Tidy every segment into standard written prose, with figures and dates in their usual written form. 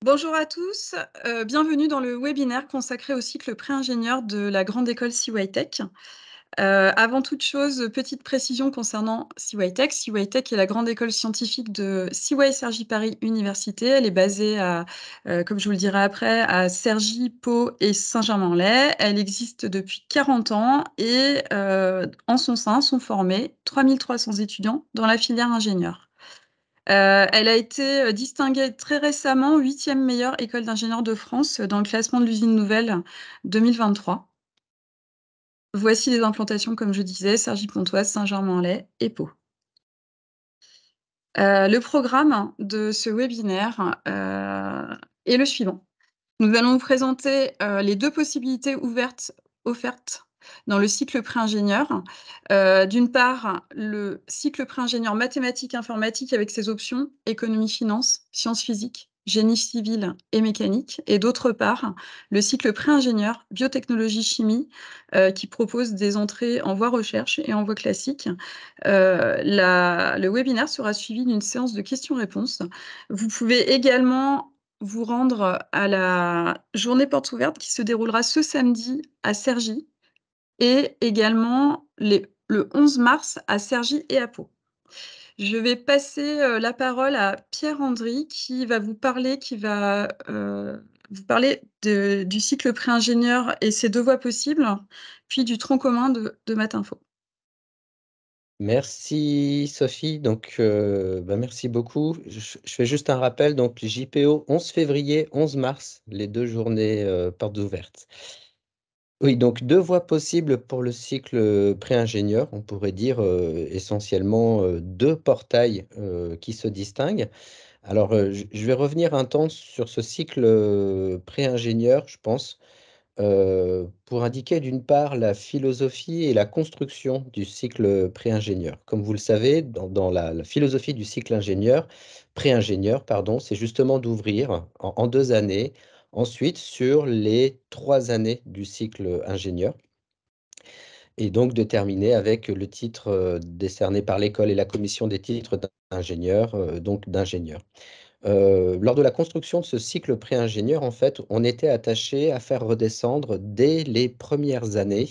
Bonjour à tous, bienvenue dans le webinaire consacré au cycle pré-ingénieur de la grande école CYTech. Avant toute chose, petite précision concernant CYTech. CYTech est la grande école scientifique de CY Cergy Paris Université. Elle est basée à, comme je vous le dirai après, à Cergy, Pau et Saint-Germain-en-Laye. Elle existe depuis 40 ans et en son sein sont formés 3300 étudiants dans la filière ingénieur. Elle a été, distinguée très récemment 8e meilleure école d'ingénieurs de France dans le classement de l'usine nouvelle 2023. Voici les implantations, comme je disais, Cergy-Pontoise, Saint-Germain-en-Laye et Pau. Le programme de ce webinaire, est le suivant. Nous allons vous présenter, les 2 possibilités offertes dans le cycle pré-ingénieur. D'une part, le cycle pré-ingénieur mathématiques informatique avec ses options économie-finance, sciences physiques, génie civil et mécanique, et d'autre part, le cycle pré-ingénieur biotechnologie-chimie, qui propose des entrées en voie recherche et en voie classique. Le webinaire sera suivi d'une séance de questions-réponses. Vous pouvez également vous rendre à la journée portes ouvertes qui se déroulera ce samedi à Cergy et également le 11 mars à Cergy et à Pau. Je vais passer, la parole à Pierre Andry qui va vous parler vous parler du cycle pré-ingénieur et ses 2 voies possibles, puis du tronc commun de Math Info. Merci Sophie, merci beaucoup. Je fais juste un rappel, donc JPO 11 février, 11 mars, les 2 journées portes ouvertes. Oui, donc 2 voies possibles pour le cycle pré-ingénieur, on pourrait dire essentiellement 2 portails qui se distinguent. Alors, je vais revenir un temps sur ce cycle pré-ingénieur, je pense, pour indiquer d'une part la philosophie et la construction du cycle pré-ingénieur. Comme vous le savez, dans la philosophie du cycle pré-ingénieur, pardon, c'est justement d'ouvrir en 2 années, ensuite sur les 3 années du cycle ingénieur et donc de terminer avec le titre décerné par l'école et la commission des titres d'ingénieur, donc d'ingénieur. Lors de la construction de ce cycle pré-ingénieur, en fait, on était attaché à faire redescendre dès les premières années,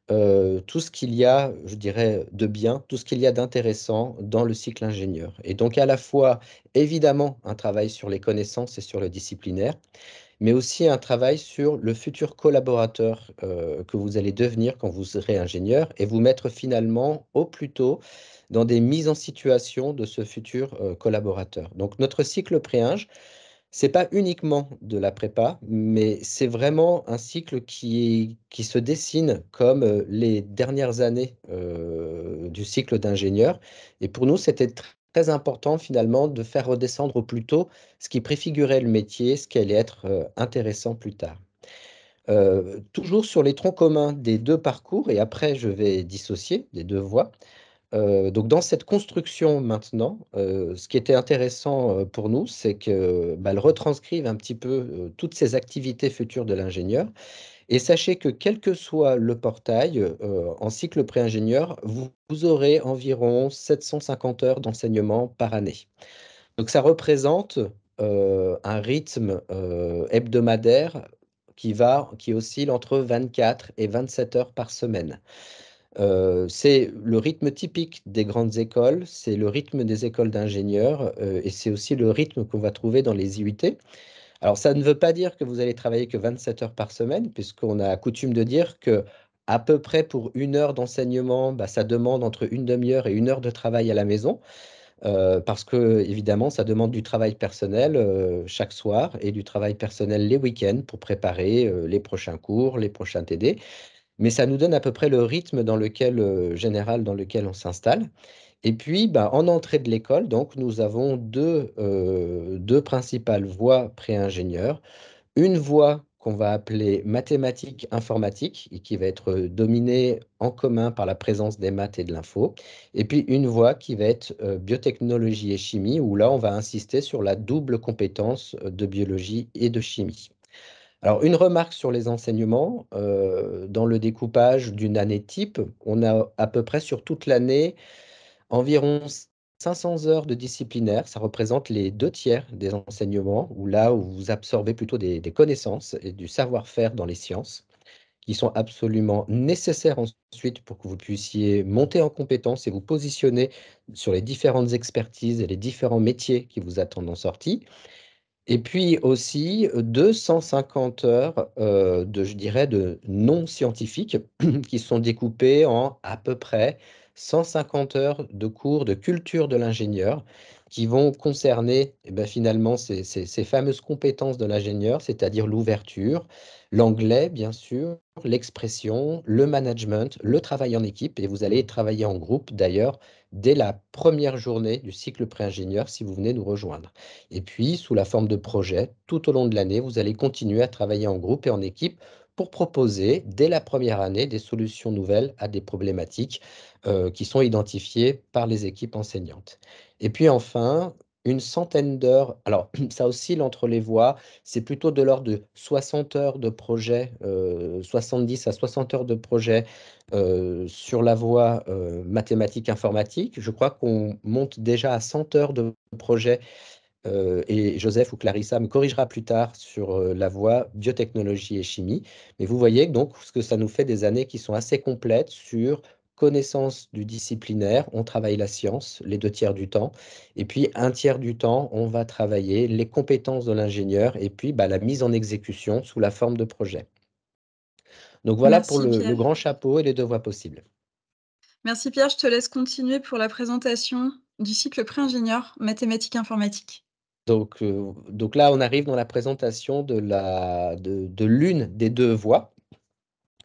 tout ce qu'il y a, je dirais, de bien, tout ce qu'il y a d'intéressant dans le cycle ingénieur. Et donc à la fois, évidemment, un travail sur les connaissances et sur le disciplinaire, mais aussi un travail sur le futur collaborateur, que vous allez devenir quand vous serez ingénieur et vous mettre finalement au plus tôt dans des mises en situation de ce futur, collaborateur. Donc notre cycle pré-ing, c'est pas uniquement de la prépa, mais c'est vraiment un cycle qui se dessine comme, les dernières années, du cycle d'ingénieur et pour nous, c'était très important finalement de faire redescendre au plus tôt ce qui préfigurait le métier, ce qui allait être, intéressant plus tard. Toujours sur les troncs communs des 2 parcours et après je vais dissocier les 2 voies. Donc dans cette construction maintenant, ce qui était intéressant, pour nous, c'est que, bah, elle retranscrive un petit peu, toutes ces activités futures de l'ingénieur et sachez que quel que soit le portail, en cycle pré-ingénieur, vous aurez environ 750 heures d'enseignement par année. Donc ça représente, un rythme, hebdomadaire qui oscille entre 24 et 27 heures par semaine. C'est le rythme typique des grandes écoles, c'est le rythme des écoles d'ingénieurs, et c'est aussi le rythme qu'on va trouver dans les IUT. Alors ça ne veut pas dire que vous allez travailler que 27 heures par semaine, puisqu'on a coutume de dire que à peu près pour 1 heure d'enseignement, bah, ça demande entre une demi-heure et 1 heure de travail à la maison. Parce qu'évidemment, ça demande du travail personnel, chaque soir et du travail personnel les week-ends pour préparer, les prochains cours, les prochains TD. Mais ça nous donne à peu près le rythme dans lequel, général dans lequel on s'installe et puis, bah, en entrée de l'école, donc nous avons 2 principales voies pré-ingénieurs. Une voie qu'on va appeler mathématiques informatique et qui va être, dominée en commun par la présence des maths et de l'info et puis une voie qui va être, biotechnologie et chimie où là, on va insister sur la double compétence, de biologie et de chimie. Alors une remarque sur les enseignements, dans le découpage d'une année type, on a à peu près sur toute l'année environ 500 heures de disciplinaire, ça représente les 2 tiers des enseignements, où là où vous absorbez plutôt des connaissances et du savoir-faire dans les sciences, qui sont absolument nécessaires ensuite pour que vous puissiez monter en compétences et vous positionner sur les différentes expertises et les différents métiers qui vous attendent en sortie. Et puis aussi 250 heures je dirais, de non scientifiques qui sont découpées en à peu près 150 heures de cours de culture de l'ingénieur qui vont concerner finalement ces fameuses compétences de l'ingénieur, c'est-à-dire l'ouverture, l'anglais bien sûr, l'expression, le management, le travail en équipe. Et vous allez travailler en groupe d'ailleurs dès la première journée du cycle pré-ingénieur si vous venez nous rejoindre. Et puis, sous la forme de projet, tout au long de l'année, vous allez continuer à travailler en groupe et en équipe pour proposer, dès la première année, des solutions nouvelles à des problématiques qui sont identifiées par les équipes enseignantes. Et puis enfin, une centaine d'heures, alors ça oscille entre les voies, c'est plutôt de l'ordre de 60 heures de projet, 70 à 60 heures de projet sur la voie mathématique informatique. Je crois qu'on monte déjà à 100 heures de projet et Joseph ou Clarissa me corrigera plus tard sur la voie biotechnologie et chimie. Mais vous voyez donc ce que ça nous fait des années qui sont assez complètes sur connaissance du disciplinaire. On travaille la science les 2 tiers du temps. Et puis un tiers du temps, on va travailler les compétences de l'ingénieur et puis la mise en exécution sous la forme de projet. Donc voilà pour Merci le Pierre. grand chapeau et les 2 voies possibles. Merci Pierre, je te laisse continuer pour la présentation du cycle pré-ingénieur mathématiques informatique. Donc là, on arrive dans la présentation de l'une des 2 voies.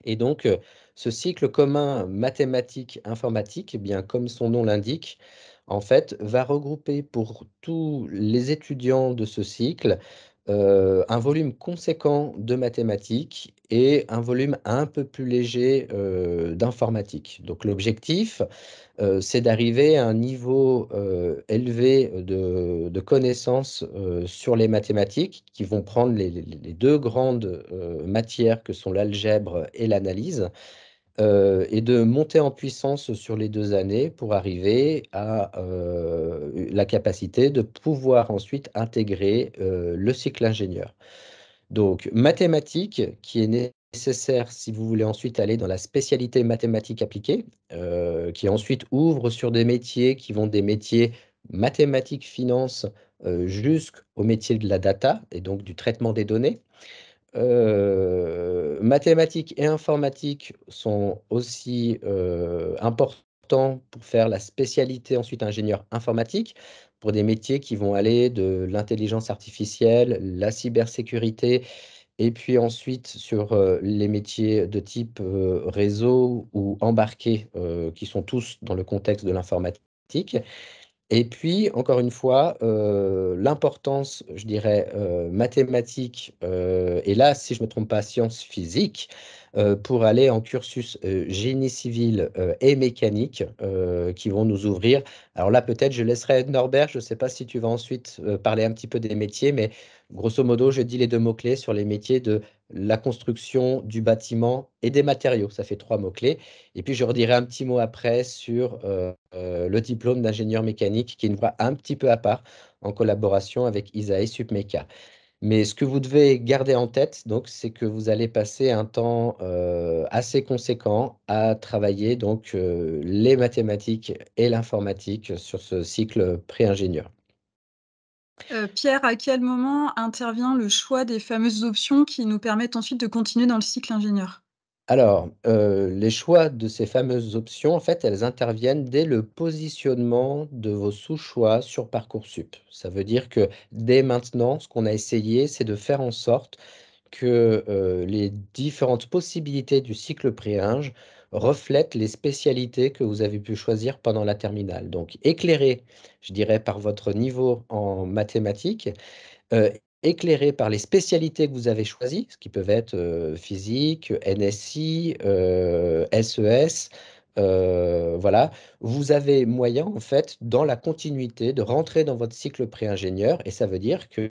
Et donc, ce cycle commun mathématiques-informatique, eh bien, comme son nom l'indique, en fait, va regrouper pour tous les étudiants de ce cycle un volume conséquent de mathématiques et un volume un peu plus léger d'informatique. Donc, l'objectif, c'est d'arriver à un niveau élevé de connaissances sur les mathématiques qui vont prendre les 2 grandes matières que sont l'algèbre et l'analyse et de monter en puissance sur les 2 années pour arriver à la capacité de pouvoir ensuite intégrer le cycle ingénieur. Donc, mathématiques, qui est nécessaire si vous voulez ensuite aller dans la spécialité mathématiques appliquées, qui ensuite ouvre sur des métiers qui vont des métiers mathématiques, finance, jusqu'au métier de la data et donc du traitement des données. Mathématiques et informatique sont aussi importants pour faire la spécialité ensuite ingénieur informatique, pour des métiers qui vont aller de l'intelligence artificielle, la cybersécurité, et puis ensuite sur les métiers de type réseau ou embarqué, qui sont tous dans le contexte de l'informatique. Et puis, encore une fois, l'importance, je dirais, mathématique, et là, si je ne me trompe pas, sciences physiques, pour aller en cursus génie civil et mécanique, qui vont nous ouvrir. Alors là, peut-être, je laisserai Norbert, je ne sais pas si tu vas ensuite parler un petit peu des métiers, mais grosso modo, je dis les 2 mots-clés sur les métiers de la construction, du bâtiment et des matériaux. Ça fait 3 mots-clés. Et puis, je redirai un petit mot après sur le diplôme d'ingénieur mécanique, qui est une voie un petit peu à part, en collaboration avec ISAE Supmeca. Mais ce que vous devez garder en tête, donc, c'est que vous allez passer un temps assez conséquent à travailler donc, les mathématiques et l'informatique sur ce cycle pré-ingénieur. Pierre, à quel moment intervient le choix des fameuses options qui nous permettent ensuite de continuer dans le cycle ingénieur? Alors, les choix de ces fameuses options, en fait, elles interviennent dès le positionnement de vos sous-choix sur Parcoursup. Ça veut dire que dès maintenant, ce qu'on a essayé, c'est de faire en sorte que, les différentes possibilités du cycle pré-ing reflètent les spécialités que vous avez pu choisir pendant la terminale. Donc éclairé, je dirais, par votre niveau en mathématiques, Heu, éclairé par les spécialités que vous avez choisies, ce qui peuvent être, physique, NSI, SES, voilà. Vous avez moyen, en fait, dans la continuité, de rentrer dans votre cycle pré-ingénieur et ça veut dire que,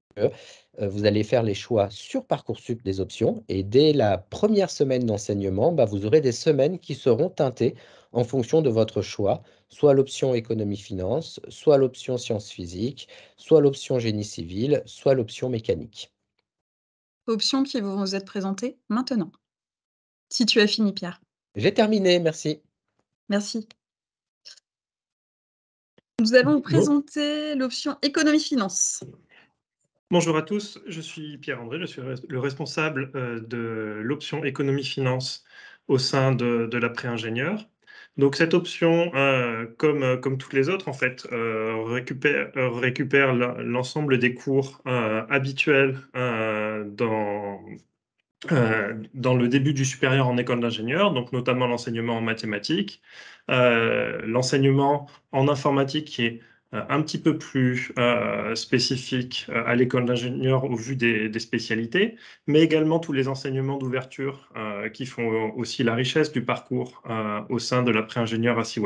vous allez faire les choix sur Parcoursup des options et dès la première semaine d'enseignement, vous aurez des semaines qui seront teintées en fonction de votre choix, soit l'option économie-finance, soit l'option sciences physiques, soit l'option génie civil, soit l'option mécanique. Options qui vont vous être présentées maintenant. Si tu as fini, Pierre. J'ai terminé, merci. Merci. Nous allons vous Bon. présenter l'option économie-finance. Bonjour à tous, je suis Pierre-André, je suis le responsable de l'option économie-finance au sein de l'après-ingénieur. Donc cette option, comme toutes les autres, en fait, récupère l'ensemble des cours habituels dans le début du supérieur en école d'ingénieur, donc notamment l'enseignement en mathématiques, l'enseignement en informatique qui est un petit peu plus spécifique à l'école d'ingénieur au vu des spécialités, mais également tous les enseignements d'ouverture qui font aussi la richesse du parcours au sein de l'après-ingénieur à CY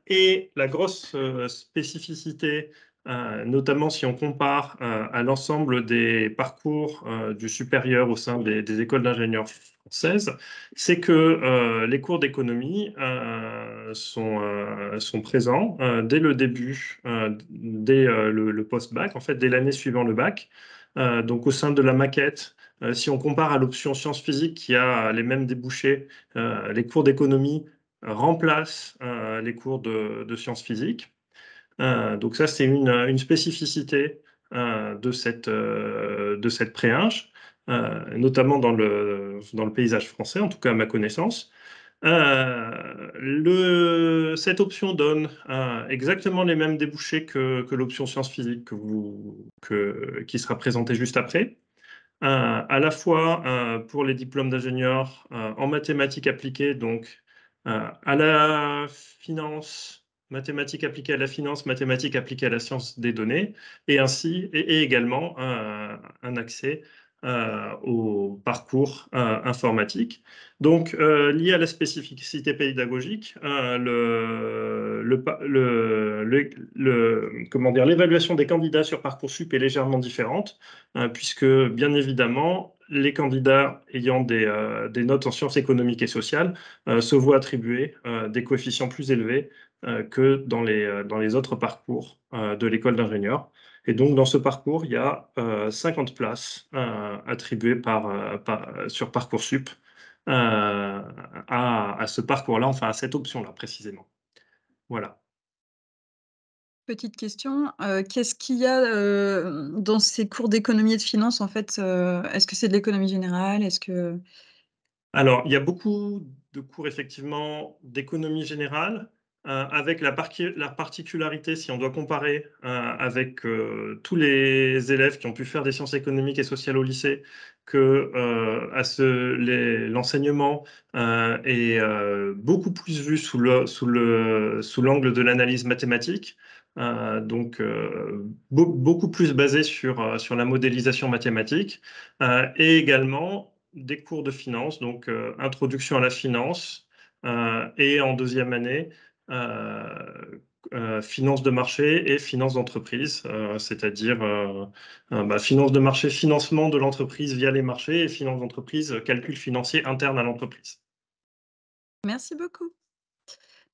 et la grosse spécificité, notamment si on compare à l'ensemble des parcours du supérieur au sein des écoles d'ingénieurs françaises, c'est que les cours d'économie sont présents dès le début, dès le post-bac, en fait, dès l'année suivant le bac. Donc au sein de la maquette, si on compare à l'option sciences physiques qui a les mêmes débouchés, les cours d'économie remplace les cours de sciences physiques. Donc ça, c'est une spécificité de cette préhinge, notamment dans le paysage français, en tout cas à ma connaissance. Cette option donne exactement les mêmes débouchés que l'option sciences physiques qui sera présentée juste après. À la fois pour les diplômes d'ingénieur en mathématiques appliquées, donc à la finance, mathématiques appliquées à la finance, mathématiques appliquées à la science des données, et également un accès au parcours informatique. Donc, lié à la spécificité pédagogique, comment dire, l'évaluation des candidats sur Parcoursup est légèrement différente puisque bien évidemment, les candidats ayant des notes en sciences économiques et sociales se voient attribuer des coefficients plus élevés que dans les autres parcours de l'école d'ingénieur. Et donc, dans ce parcours, il y a 50 places attribuées sur Parcoursup à ce parcours-là, enfin à cette option-là précisément. Voilà. Petite question, qu'est-ce qu'il y a, dans ces cours d'économie et de finance, en fait? Est-ce que c'est de l'économie générale? Est-ce que Alors, il y a beaucoup de cours effectivement d'économie générale, avec la particularité, si on doit comparer avec tous les élèves qui ont pu faire des sciences économiques et sociales au lycée, que l'enseignement est beaucoup plus vu sous l'angle de l'analyse mathématique. Donc, beaucoup plus basé sur la modélisation mathématique, et également des cours de finance, donc introduction à la finance, et en deuxième année, finance de marché et finance d'entreprise, c'est-à-dire finance de marché, financement de l'entreprise via les marchés, et finance d'entreprise, calcul financier interne à l'entreprise. merci beaucoup.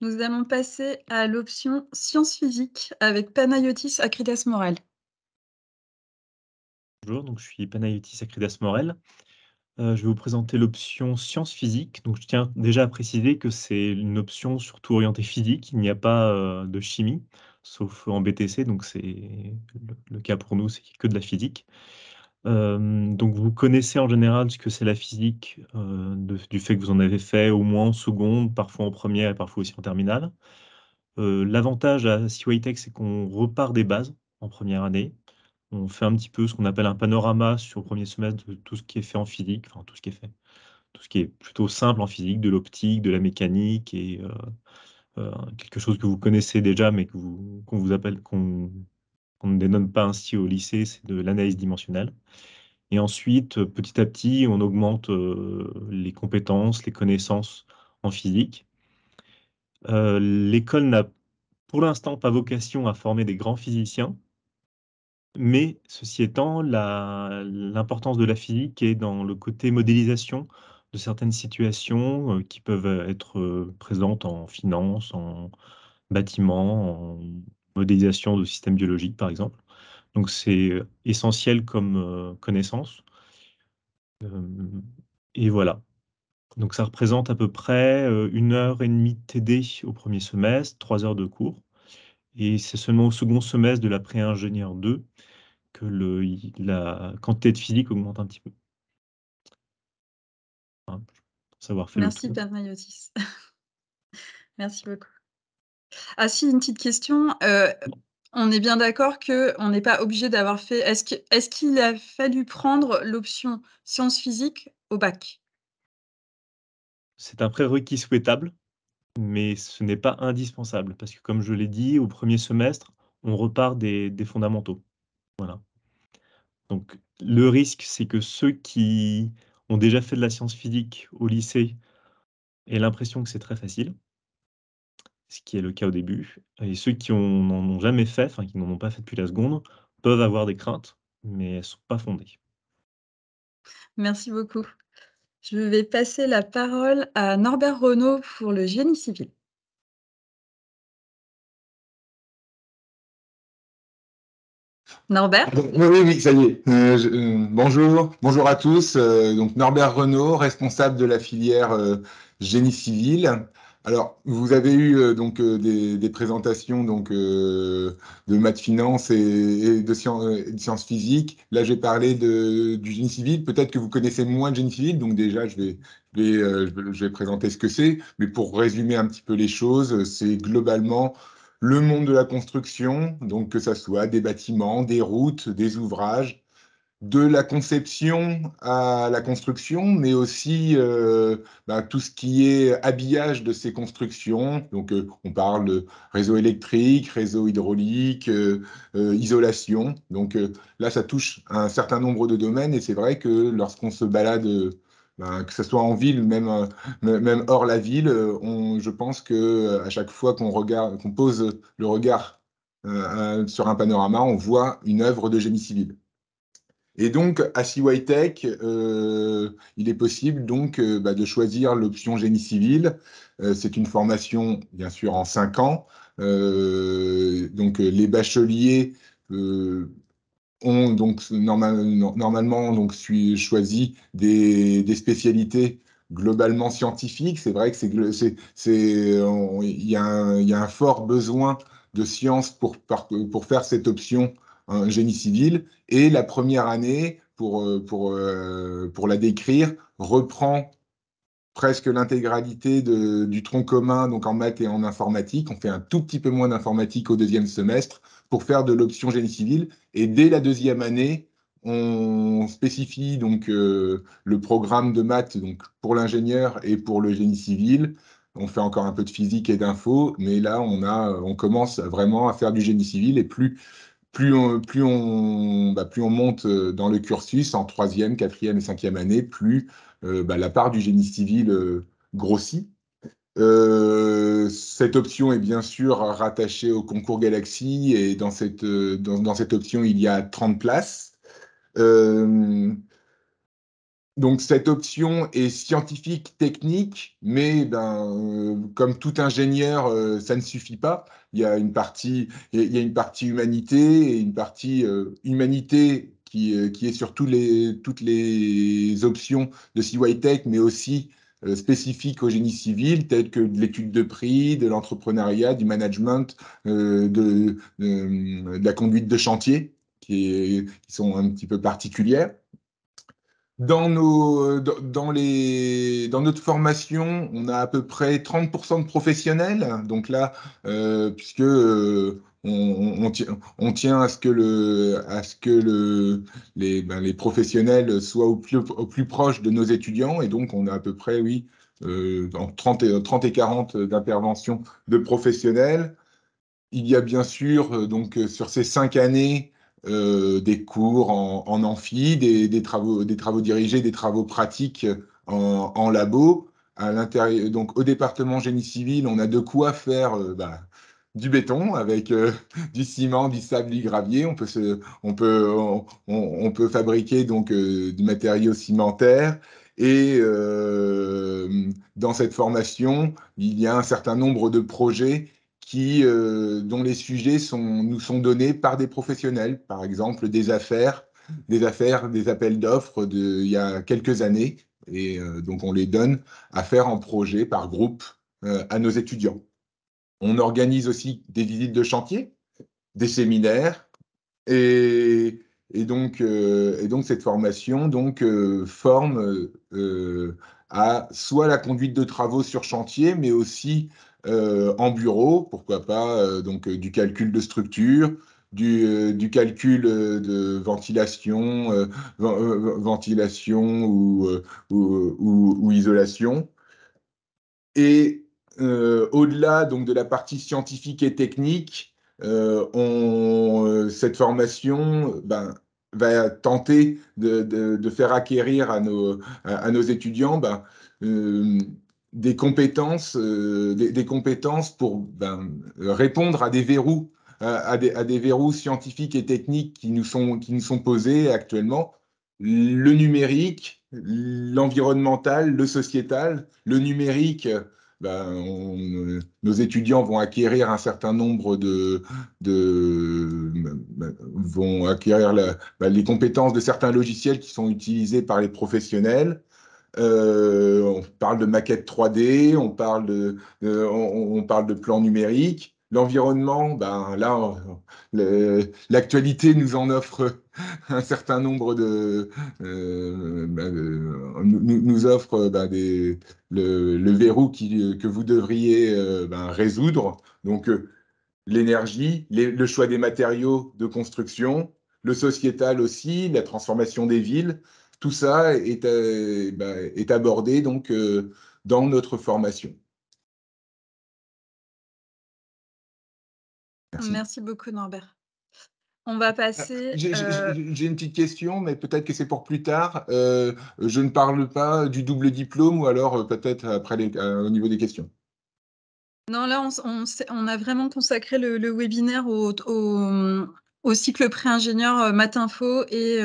Nous allons passer à l'option sciences physiques avec Panayotis Acridas Morel. Bonjour, donc je suis Panayotis Acridas Morel. Je vais vous présenter l'option sciences physiques. Donc je tiens déjà à préciser que c'est une option surtout orientée physique. Il n'y a pas de chimie, sauf en BTC, donc c'est le cas pour nous, c'est que de la physique. Donc vous connaissez en général ce que c'est la physique, du fait que vous en avez fait au moins en seconde, parfois en première et parfois aussi en terminale. L'avantage à CYTech, c'est qu'on repart des bases en première année. On fait un petit peu ce qu'on appelle un panorama sur le premier semestre de tout ce qui est fait en physique, enfin tout ce qui est fait, tout ce qui est plutôt simple en physique, de l'optique, de la mécanique et quelque chose que vous connaissez déjà mais qu'on vous appelle, qu'on ne dénomme pas ainsi au lycée, c'est de l'analyse dimensionnelle. Et ensuite, petit à petit, on augmente les compétences, les connaissances en physique. L'école n'a pour l'instant pas vocation à former des grands physiciens. Mais ceci étant, l'importance de la physique est dans le côté modélisation de certaines situations qui peuvent être présentes en finance, en bâtiment, en modélisation de systèmes biologiques, par exemple. Donc c'est essentiel comme connaissance. Et voilà. Donc ça représente à peu près 1 heure et demie de TD au premier semestre, 3 heures de cours. Et c'est seulement au second semestre de la pré-ingénieur 2 que la quantité de physique augmente un petit peu. Hein, pour savoir faire le Merci tour. Panayotis. Merci beaucoup. Ah si, une petite question, on est bien d'accord qu'on n'est pas obligé d'avoir fait est-ce qu'il a fallu prendre l'option sciences physiques au bac? C'est un prérequis souhaitable, mais ce n'est pas indispensable parce que comme je l'ai dit, au premier semestre, on repart des fondamentaux. Voilà. Donc le risque, c'est que ceux qui ont déjà fait de la science physique au lycée aient l'impression que c'est très facile, ce qui est le cas au début, et ceux qui n'en ont jamais fait, enfin qui n'en ont pas fait depuis la seconde, peuvent avoir des craintes, mais elles ne sont pas fondées. Merci beaucoup. Je vais passer la parole à Norbert Renaud pour le génie civil. Norbert? Oui, ça y est. Bonjour à tous. Donc Norbert Renaud, responsable de la filière génie civil. Alors, vous avez eu des présentations de maths finance et de sciences physiques. Là, j'ai parlé du génie civil. Peut-être que vous connaissez moins le génie civil. Donc déjà, je vais présenter ce que c'est. Mais pour résumer un petit peu les choses, c'est globalement le monde de la construction, donc que ça soit des bâtiments, des routes, des ouvrages, de la conception à la construction, mais aussi tout ce qui est habillage de ces constructions. Donc, on parle de réseau électrique, réseau hydraulique, isolation. Donc, là, ça touche un certain nombre de domaines, et c'est vrai que lorsqu'on se balade, que ce soit en ville, même hors la ville, je pense que à chaque fois qu'on pose le regard sur un panorama, on voit une œuvre de génie civil. Et donc, à CYTech, il est possible donc de choisir l'option génie civil. C'est une formation, bien sûr, en 5 ans. Donc, les bacheliers ont donc normalement donc choisi des spécialités globalement scientifiques. C'est vrai que il y a un fort besoin de sciences pour faire cette option génie civil. Et la première année, pour la décrire, reprend presque l'intégralité du tronc commun, donc en maths et en informatique. On fait un tout petit peu moins d'informatique au deuxième semestre pour faire de l'option génie civil. Et dès la deuxième année, on spécifie donc le programme de maths donc pour l'ingénieur et pour le génie civil. On fait encore un peu de physique et d'info, mais là, on commence vraiment à faire du génie civil. Et plus on monte dans le cursus en troisième, quatrième et cinquième année, plus la part du génie civil grossit. Cette option est bien sûr rattachée au concours Galaxy, et dans cette option, il y a 30 places. Donc cette option est scientifique, technique, mais comme tout ingénieur, ça ne suffit pas. Il y a une partie humanité, et une partie humanité qui est sur toutes les options de CYTech, mais aussi spécifique au génie civil, telles que de l'étude de prix, de l'entrepreneuriat, du management, de la conduite de chantier, qui sont un petit peu particulières. Dans notre formation, on a à peu près 30% de professionnels. Donc là, puisque on tient à ce que les professionnels soient au plus proche de nos étudiants. Et donc, on a à peu près, oui, entre 30 et 40 d'interventions de professionnels. Il y a bien sûr, sur ces 5 années, des cours en amphi, des travaux dirigés, des travaux pratiques en labo. À l'intérieur, donc au département génie civil, on a de quoi faire du béton avec du ciment, du sable, du gravier. On peut fabriquer donc du matériau cimentaire. Et dans cette formation, il y a un certain nombre de projets dont les sujets nous sont donnés par des professionnels, par exemple des appels d'offres il y a quelques années. Et donc, on les donne à faire en projet par groupe à nos étudiants. On organise aussi des visites de chantier, des séminaires, et, et donc cette formation forme à soit la conduite de travaux sur chantier, mais aussi en bureau, pourquoi pas, du calcul de structure, du calcul de ventilation ou isolation. Et au-delà donc de la partie scientifique et technique, cette formation va tenter de faire acquérir à nos étudiants euh, des compétences pour répondre à des verrous, à des verrous scientifiques et techniques qui nous sont posés actuellement. Le numérique, l'environnemental, le sociétal. Le numérique, nos étudiants vont acquérir un certain nombre vont acquérir les compétences de certains logiciels qui sont utilisés par les professionnels. On parle de maquette 3D, on parle de plan numérique. L'environnement, là, l'actualité nous en offre un certain nombre nous offre le verrou que vous devriez résoudre. Donc, l'énergie, le choix des matériaux de construction, le sociétal aussi, la transformation des villes, tout ça est abordé dans notre formation. Merci. Merci beaucoup, Norbert. On va passer. J'ai une petite question, mais peut-être que c'est pour plus tard. Je ne parle pas du double diplôme, ou alors peut-être après au niveau des questions. Non, là, on a vraiment consacré le webinaire au cycle pré-ingénieur maths info et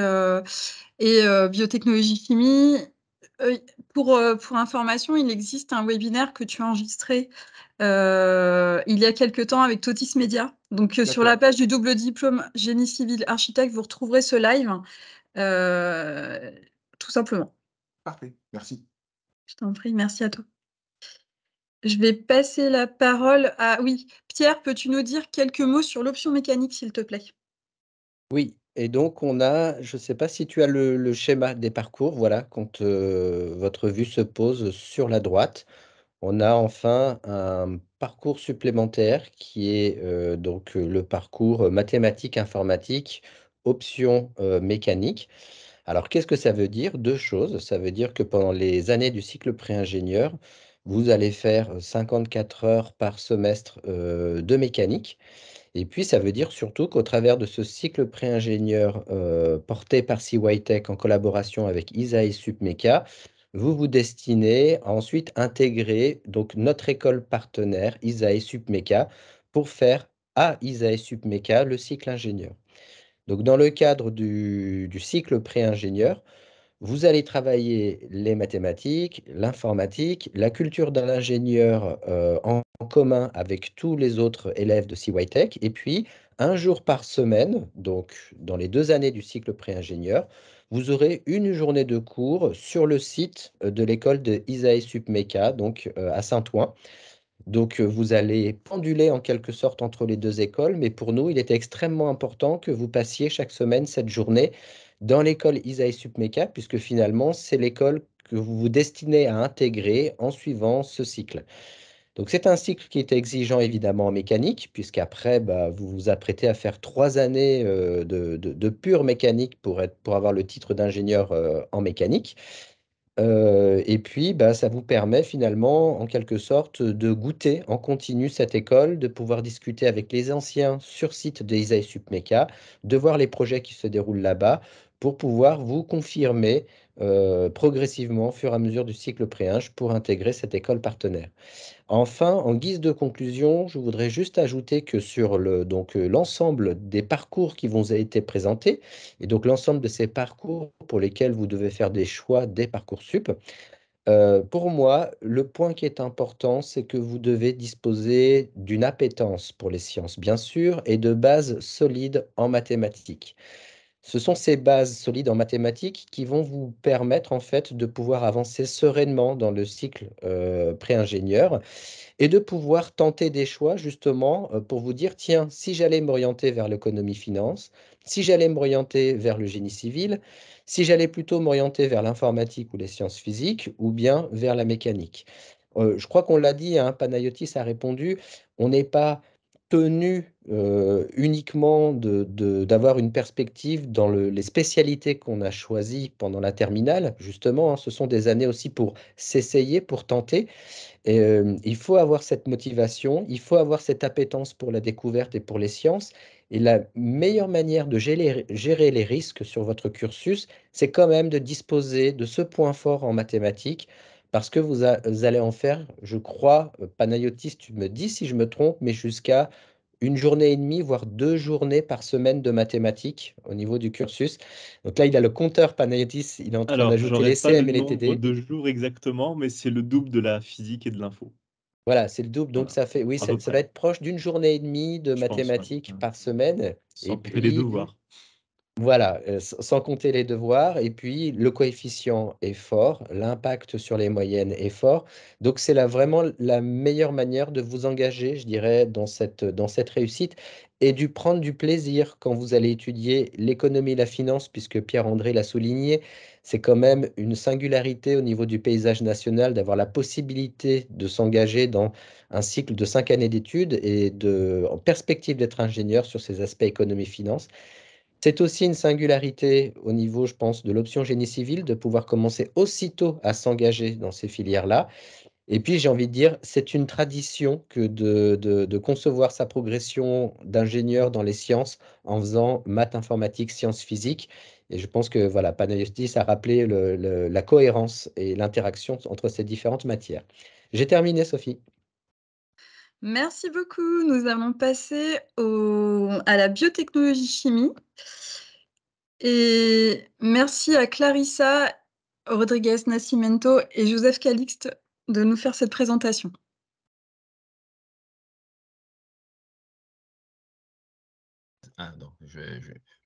biotechnologie chimie. Pour information, il existe un webinaire que tu as enregistré il y a quelque temps avec Totis Media. Donc, sur la page du double diplôme génie civil architecte, vous retrouverez ce live, tout simplement. Parfait, merci. Je t'en prie, merci à toi. Je vais passer la parole à... Oui, Pierre, peux-tu nous dire quelques mots sur l'option mécanique, s'il te plaît? Oui, et donc on a, je ne sais pas si tu as le schéma des parcours, voilà, quand votre vue se pose sur la droite, on a enfin un parcours supplémentaire qui est donc le parcours mathématiques informatique, option mécanique. Alors qu'est-ce que ça veut dire? Deux choses. Ça veut dire que pendant les années du cycle pré-ingénieur, vous allez faire 54 heures par semestre de mécanique. Et puis, ça veut dire surtout qu'au travers de ce cycle pré-ingénieur porté par CYTech en collaboration avec ISAE Supmeca, vous vous destinez à ensuite intégrer donc, notre école partenaire ISAE Supmeca pour faire à ISAE Supmeca le cycle ingénieur. Donc, dans le cadre du cycle pré-ingénieur, vous allez travailler les mathématiques, l'informatique, la culture d'un ingénieur en commun avec tous les autres élèves de CYTech. Et puis, un jour par semaine, donc dans les 2 années du cycle pré-ingénieur, vous aurez une journée de cours sur le site de l'école de ISAE Supmeca, donc à Saint-Ouen. Donc, vous allez penduler en quelque sorte entre les deux écoles, mais pour nous, il était extrêmement important que vous passiez chaque semaine cette journée dans l'école ISAE Supmeca, puisque finalement, c'est l'école que vous vous destinez à intégrer en suivant ce cycle. Donc, c'est un cycle qui est exigeant évidemment en mécanique, puisqu'après, vous vous apprêtez à faire 3 années de pure mécanique pour avoir le titre d'ingénieur en mécanique. Et puis, ça vous permet finalement, en quelque sorte, de goûter en continu cette école, de pouvoir discuter avec les anciens sur site de ISAE Supmeca, de voir les projets qui se déroulent là-bas, pour pouvoir vous confirmer progressivement, au fur et à mesure du cycle pré-Ing, pour intégrer cette école partenaire. Enfin, en guise de conclusion, je voudrais juste ajouter que sur l'ensemble des parcours qui vous a été présentés, et donc l'ensemble de ces parcours pour lesquels vous devez faire des choix dès Parcoursup, pour moi, le point qui est important, c'est que vous devez disposer d'une appétence pour les sciences, bien sûr, et de bases solides en mathématiques. Ce sont ces bases solides en mathématiques qui vont vous permettre, en fait, de pouvoir avancer sereinement dans le cycle, pré-ingénieur et de pouvoir tenter des choix justement, pour vous dire: «Tiens, si j'allais m'orienter vers l'économie-finance, si j'allais m'orienter vers le génie civil, si j'allais plutôt m'orienter vers l'informatique ou les sciences physiques ou bien vers la mécanique». Je crois qu'on l'a dit, hein, Panayotis a répondu, on n'est pas tenu, uniquement d'avoir une perspective dans les spécialités qu'on a choisies pendant la terminale. Justement, hein, ce sont des années aussi pour s'essayer, pour tenter. Et il faut avoir cette motivation, il faut avoir cette appétence pour la découverte et pour les sciences. Et la meilleure manière de gérer les risques sur votre cursus, c'est quand même de disposer de ce point fort en mathématiques, parce que vous allez en faire, je crois, Panayotis, tu me dis si je me trompe, mais jusqu'à une journée et demie, voire 2 journées par semaine de mathématiques au niveau du cursus. Donc là, il a le compteur Panayotis, il est en train Alors, d'ajouter j'aurais les pas le CM et les nombre TD. de jours exactement, mais c'est le double de la physique et de l'info. Voilà, c'est le double, donc Voilà, ça fait, oui, à peu ça va près, être proche d'une journée et demie de je pense, ouais. mathématiques par semaine. Et Sans compter les puis, devoirs. voilà, sans compter les devoirs. Et puis, le coefficient est fort, l'impact sur les moyennes est fort. Donc, c'est là vraiment la meilleure manière de vous engager, je dirais, dans cette réussite et du prendre du plaisir quand vous allez étudier l'économie et la finance, puisque Pierre-André l'a souligné, c'est quand même une singularité au niveau du paysage national d'avoir la possibilité de s'engager dans un cycle de 5 années d'études et en perspective d'être ingénieur sur ces aspects économie-finance. C'est aussi une singularité au niveau, je pense, de l'option génie civil, de pouvoir commencer aussitôt à s'engager dans ces filières-là. Et puis, j'ai envie de dire, c'est une tradition que de concevoir sa progression d'ingénieur dans les sciences en faisant maths informatique, sciences physiques. Et je pense que voilà, Panayotis a rappelé la cohérence et l'interaction entre ces différentes matières. J'ai terminé, Sophie. Merci beaucoup. Nous allons passer à la biotechnologie chimie. Et merci à Clarissa Rodriguez Nascimento et Joseph Calixte de nous faire cette présentation. Ah, donc,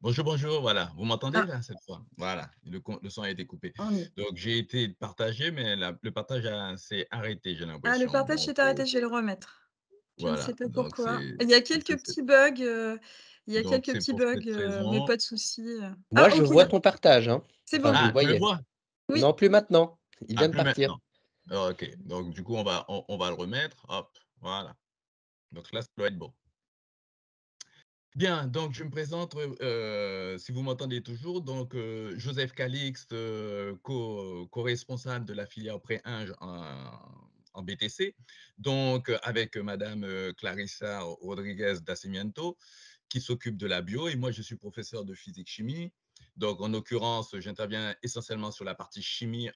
bonjour, bonjour, voilà. Vous m'entendez Ah, là cette fois? Voilà, le son a été coupé. on y est. Donc, j'ai été partagé, mais le partage s'est arrêté, j'ai Ah, le l'impression. partage Donc, s'est arrêté, je vais le remettre. Je ne sais voilà. pas Donc, pourquoi. Il y a quelques petits bugs, c'est pour cette mais raison. pas de souci. Moi, Ah, je OK, vois ton partage, hein. c'est Enfin, je bon. le Ah, tu me voyais. vois? Oui. Non, plus maintenant. Il Ah, vient de plus partir. maintenant. Ah, OK. Donc, du coup, on va le remettre. Hop, voilà. Donc là, ça doit être bon. Bien, donc je me présente, si vous m'entendez toujours, donc Joseph Calixte, co-responsable de la filière pré-Ing en BTC, donc avec Madame Clarissa Rodriguez Dascimiento, qui s'occupe de la bio, et moi je suis professeur de physique-chimie. Donc en l'occurrence, j'interviens essentiellement sur la partie chimie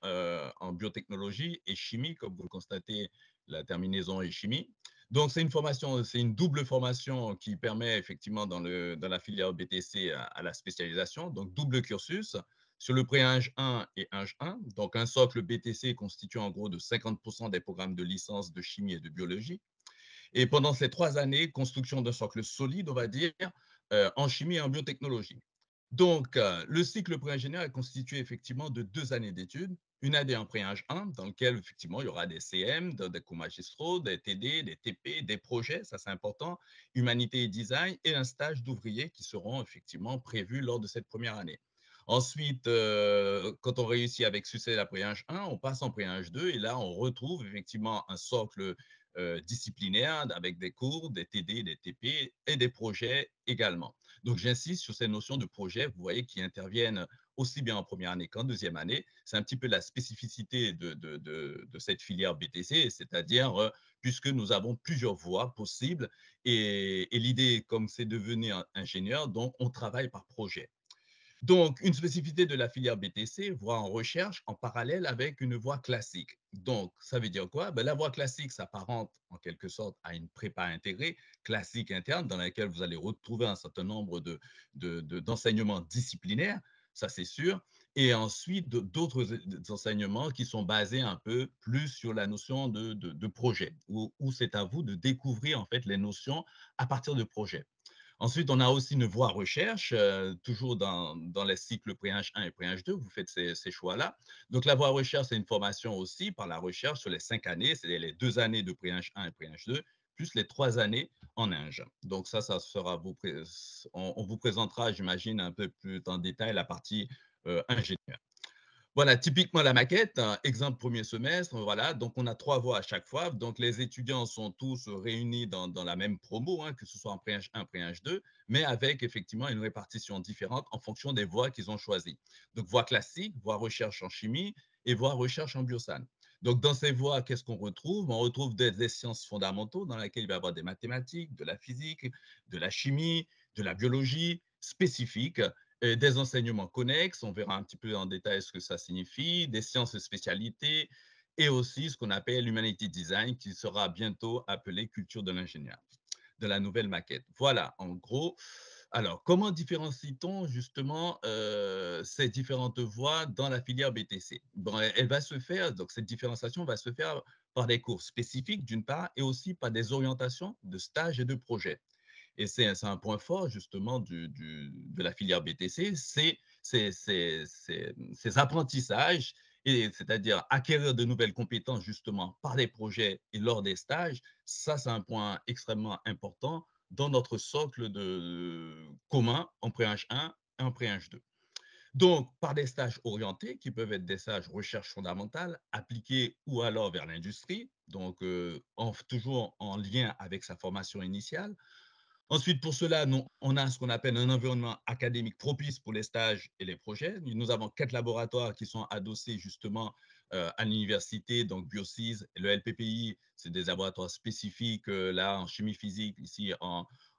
en biotechnologie et chimie, comme vous le constatez, la terminaison est chimie. Donc, c'est une formation, c'est une double formation qui permet effectivement dans la filière BTC à la spécialisation, donc double cursus sur le pré-Ing 1 et Ing 1, donc un socle BTC constitué en gros de 50% des programmes de licence de chimie et de biologie. Et pendant ces 3 années, construction d'un socle solide, on va dire, en chimie et en biotechnologie. Donc, le cycle pré-ingénieur est constitué effectivement de 2 années d'études. Une année en pré-ing 1, dans lequel effectivement il y aura des CM, des cours magistraux, des TD, des TP, des projets, ça c'est important, humanité et design, et un stage d'ouvrier qui seront effectivement prévus lors de cette première année. Ensuite, quand on réussit avec succès la pré-ing 1, on passe en pré-ing 2, et là on retrouve effectivement un socle disciplinaire avec des cours, des TD, des TP et des projets également. Donc, j'insiste sur ces notions de projet, vous voyez, qui interviennent aussi bien en première année qu'en deuxième année. C'est un petit peu la spécificité de cette filière BTC, c'est-à-dire puisque nous avons plusieurs voies possibles et l'idée, comme c'est de devenir ingénieur, donc on travaille par projet. Donc, une spécificité de la filière BTC, voie en recherche en parallèle avec une voie classique. Donc, ça veut dire quoi? Ben, la voie classique s'apparente en quelque sorte à une prépa intégrée, classique interne, dans laquelle vous allez retrouver un certain nombre d'enseignements disciplinaires, ça c'est sûr, et ensuite d'autres enseignements qui sont basés un peu plus sur la notion de projet, où c'est à vous de découvrir en fait les notions à partir de projets. Ensuite, on a aussi une voie recherche, toujours dans les cycles pré-H 1 et pré-H 2, vous faites ces choix-là. Donc, la voie recherche, c'est une formation aussi par la recherche sur les 5 années, c'est les 2 années de pré-H 1 et pré-H 2, plus les 3 années en Inge. Donc, ça sera on vous présentera, j'imagine, un peu plus en détail la partie ingénieur. Voilà, typiquement la maquette, exemple premier semestre, voilà, donc on a 3 voies à chaque fois. Donc les étudiants sont tous réunis dans la même promo, hein, que ce soit en pré-H 1, pré-H 2, mais avec effectivement une répartition différente en fonction des voies qu'ils ont choisies. Donc voie classique, voie recherche en chimie et voie recherche en biosan. Donc dans ces voies, qu'est-ce qu'on retrouve? On retrouve des sciences fondamentaux dans lesquelles il va y avoir des mathématiques, de la physique, de la chimie, de la biologie spécifique, des enseignements connexes, on verra un petit peu en détail ce que ça signifie, des sciences spécialités et aussi ce qu'on appelle l'humanity design qui sera bientôt appelé culture de l'ingénieur, de la nouvelle maquette. Voilà, en gros. Alors, comment différencie-t-on justement ces différentes voies dans la filière BTC? Bon, elle va se faire, donc cette différenciation va se faire par des cours spécifiques d'une part et aussi par des orientations de stages et de projets. Et c'est un point fort justement de la filière BTC, c'est ces apprentissages, c'est-à-dire acquérir de nouvelles compétences justement par des projets et lors des stages. Ça, c'est un point extrêmement important dans notre socle commun en pré-H 1 et en pré-H 2. Donc, par des stages orientés, qui peuvent être des stages recherche fondamentale, appliqués ou alors vers l'industrie, donc toujours en lien avec sa formation initiale. Ensuite, pour cela, on a ce qu'on appelle un environnement académique propice pour les stages et les projets. Nous avons 4 laboratoires qui sont adossés justement à l'université, donc BioSys, le LPPI, c'est des laboratoires spécifiques là en chimie physique, ici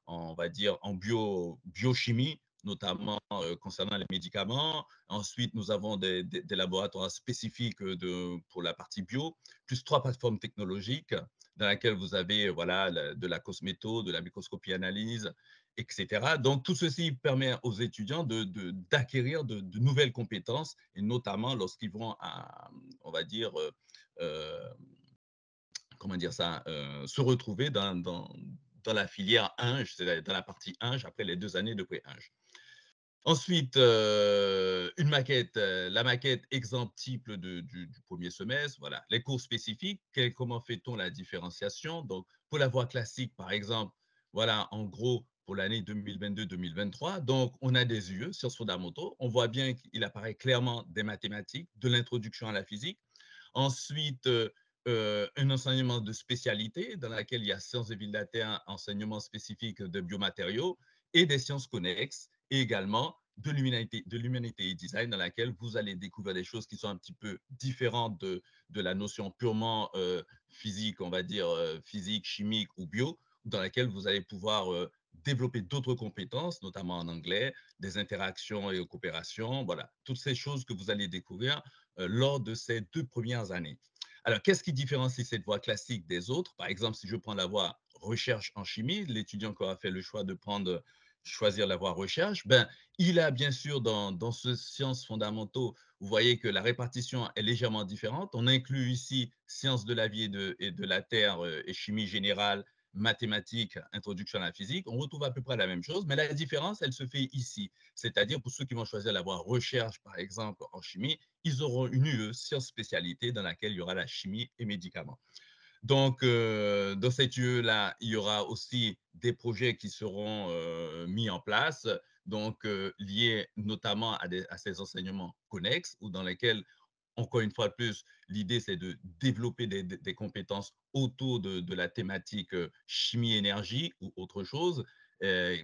on va dire en biochimie, notamment concernant les médicaments. Ensuite, nous avons des laboratoires spécifiques pour la partie bio, plus 3 plateformes technologiques dans laquelle vous avez voilà, de la cosméto, de la microscopie analyse, etc. Donc, tout ceci permet aux étudiants d'acquérir de nouvelles compétences, et notamment lorsqu'ils vont, on va dire, comment dire ça, se retrouver dans la filière Inge, dans la partie Inge, après les 2 années de pré-Inge. Ensuite, une maquette, la maquette exemple type du premier semestre, voilà. Les cours spécifiques, comment fait-on la différenciation? Donc, pour la voie classique, par exemple, voilà, en gros, pour l'année 2022-2023, donc on a des UE, sciences fondamentaux. On voit bien qu'il apparaît clairement des mathématiques, de l'introduction à la physique. Ensuite, un enseignement de spécialité dans laquelle il y a sciences de vie de la Terre, enseignement spécifique de biomatériaux et des sciences connexes et également de l'humanité et design dans laquelle vous allez découvrir des choses qui sont un petit peu différentes de la notion purement physique, on va dire physique, chimique ou bio, dans laquelle vous allez pouvoir développer d'autres compétences, notamment en anglais, des interactions et coopérations, voilà, toutes ces choses que vous allez découvrir lors de ces 2 premières années. Alors, qu'est-ce qui différencie cette voie classique des autres? Par exemple, si je prends la voie recherche en chimie, l'étudiant qui aura fait le choix de choisir la voie recherche, ben, il a bien sûr dans ce sciences fondamentaux, vous voyez que la répartition est légèrement différente. On inclut ici sciences de la vie et de la terre et chimie générale, mathématiques, introduction à la physique. On retrouve à peu près la même chose, mais la différence, elle se fait ici. C'est-à-dire pour ceux qui vont choisir la voie recherche, par exemple, en chimie, ils auront une UE, sciences spécialité, dans laquelle il y aura la chimie et médicaments. Donc, dans cette UE-là, il y aura aussi des projets qui seront mis en place, donc liés notamment à ces enseignements connexes, ou dans lesquels, encore une fois de plus, l'idée c'est de développer des compétences autour de la thématique chimie-énergie ou autre chose, euh,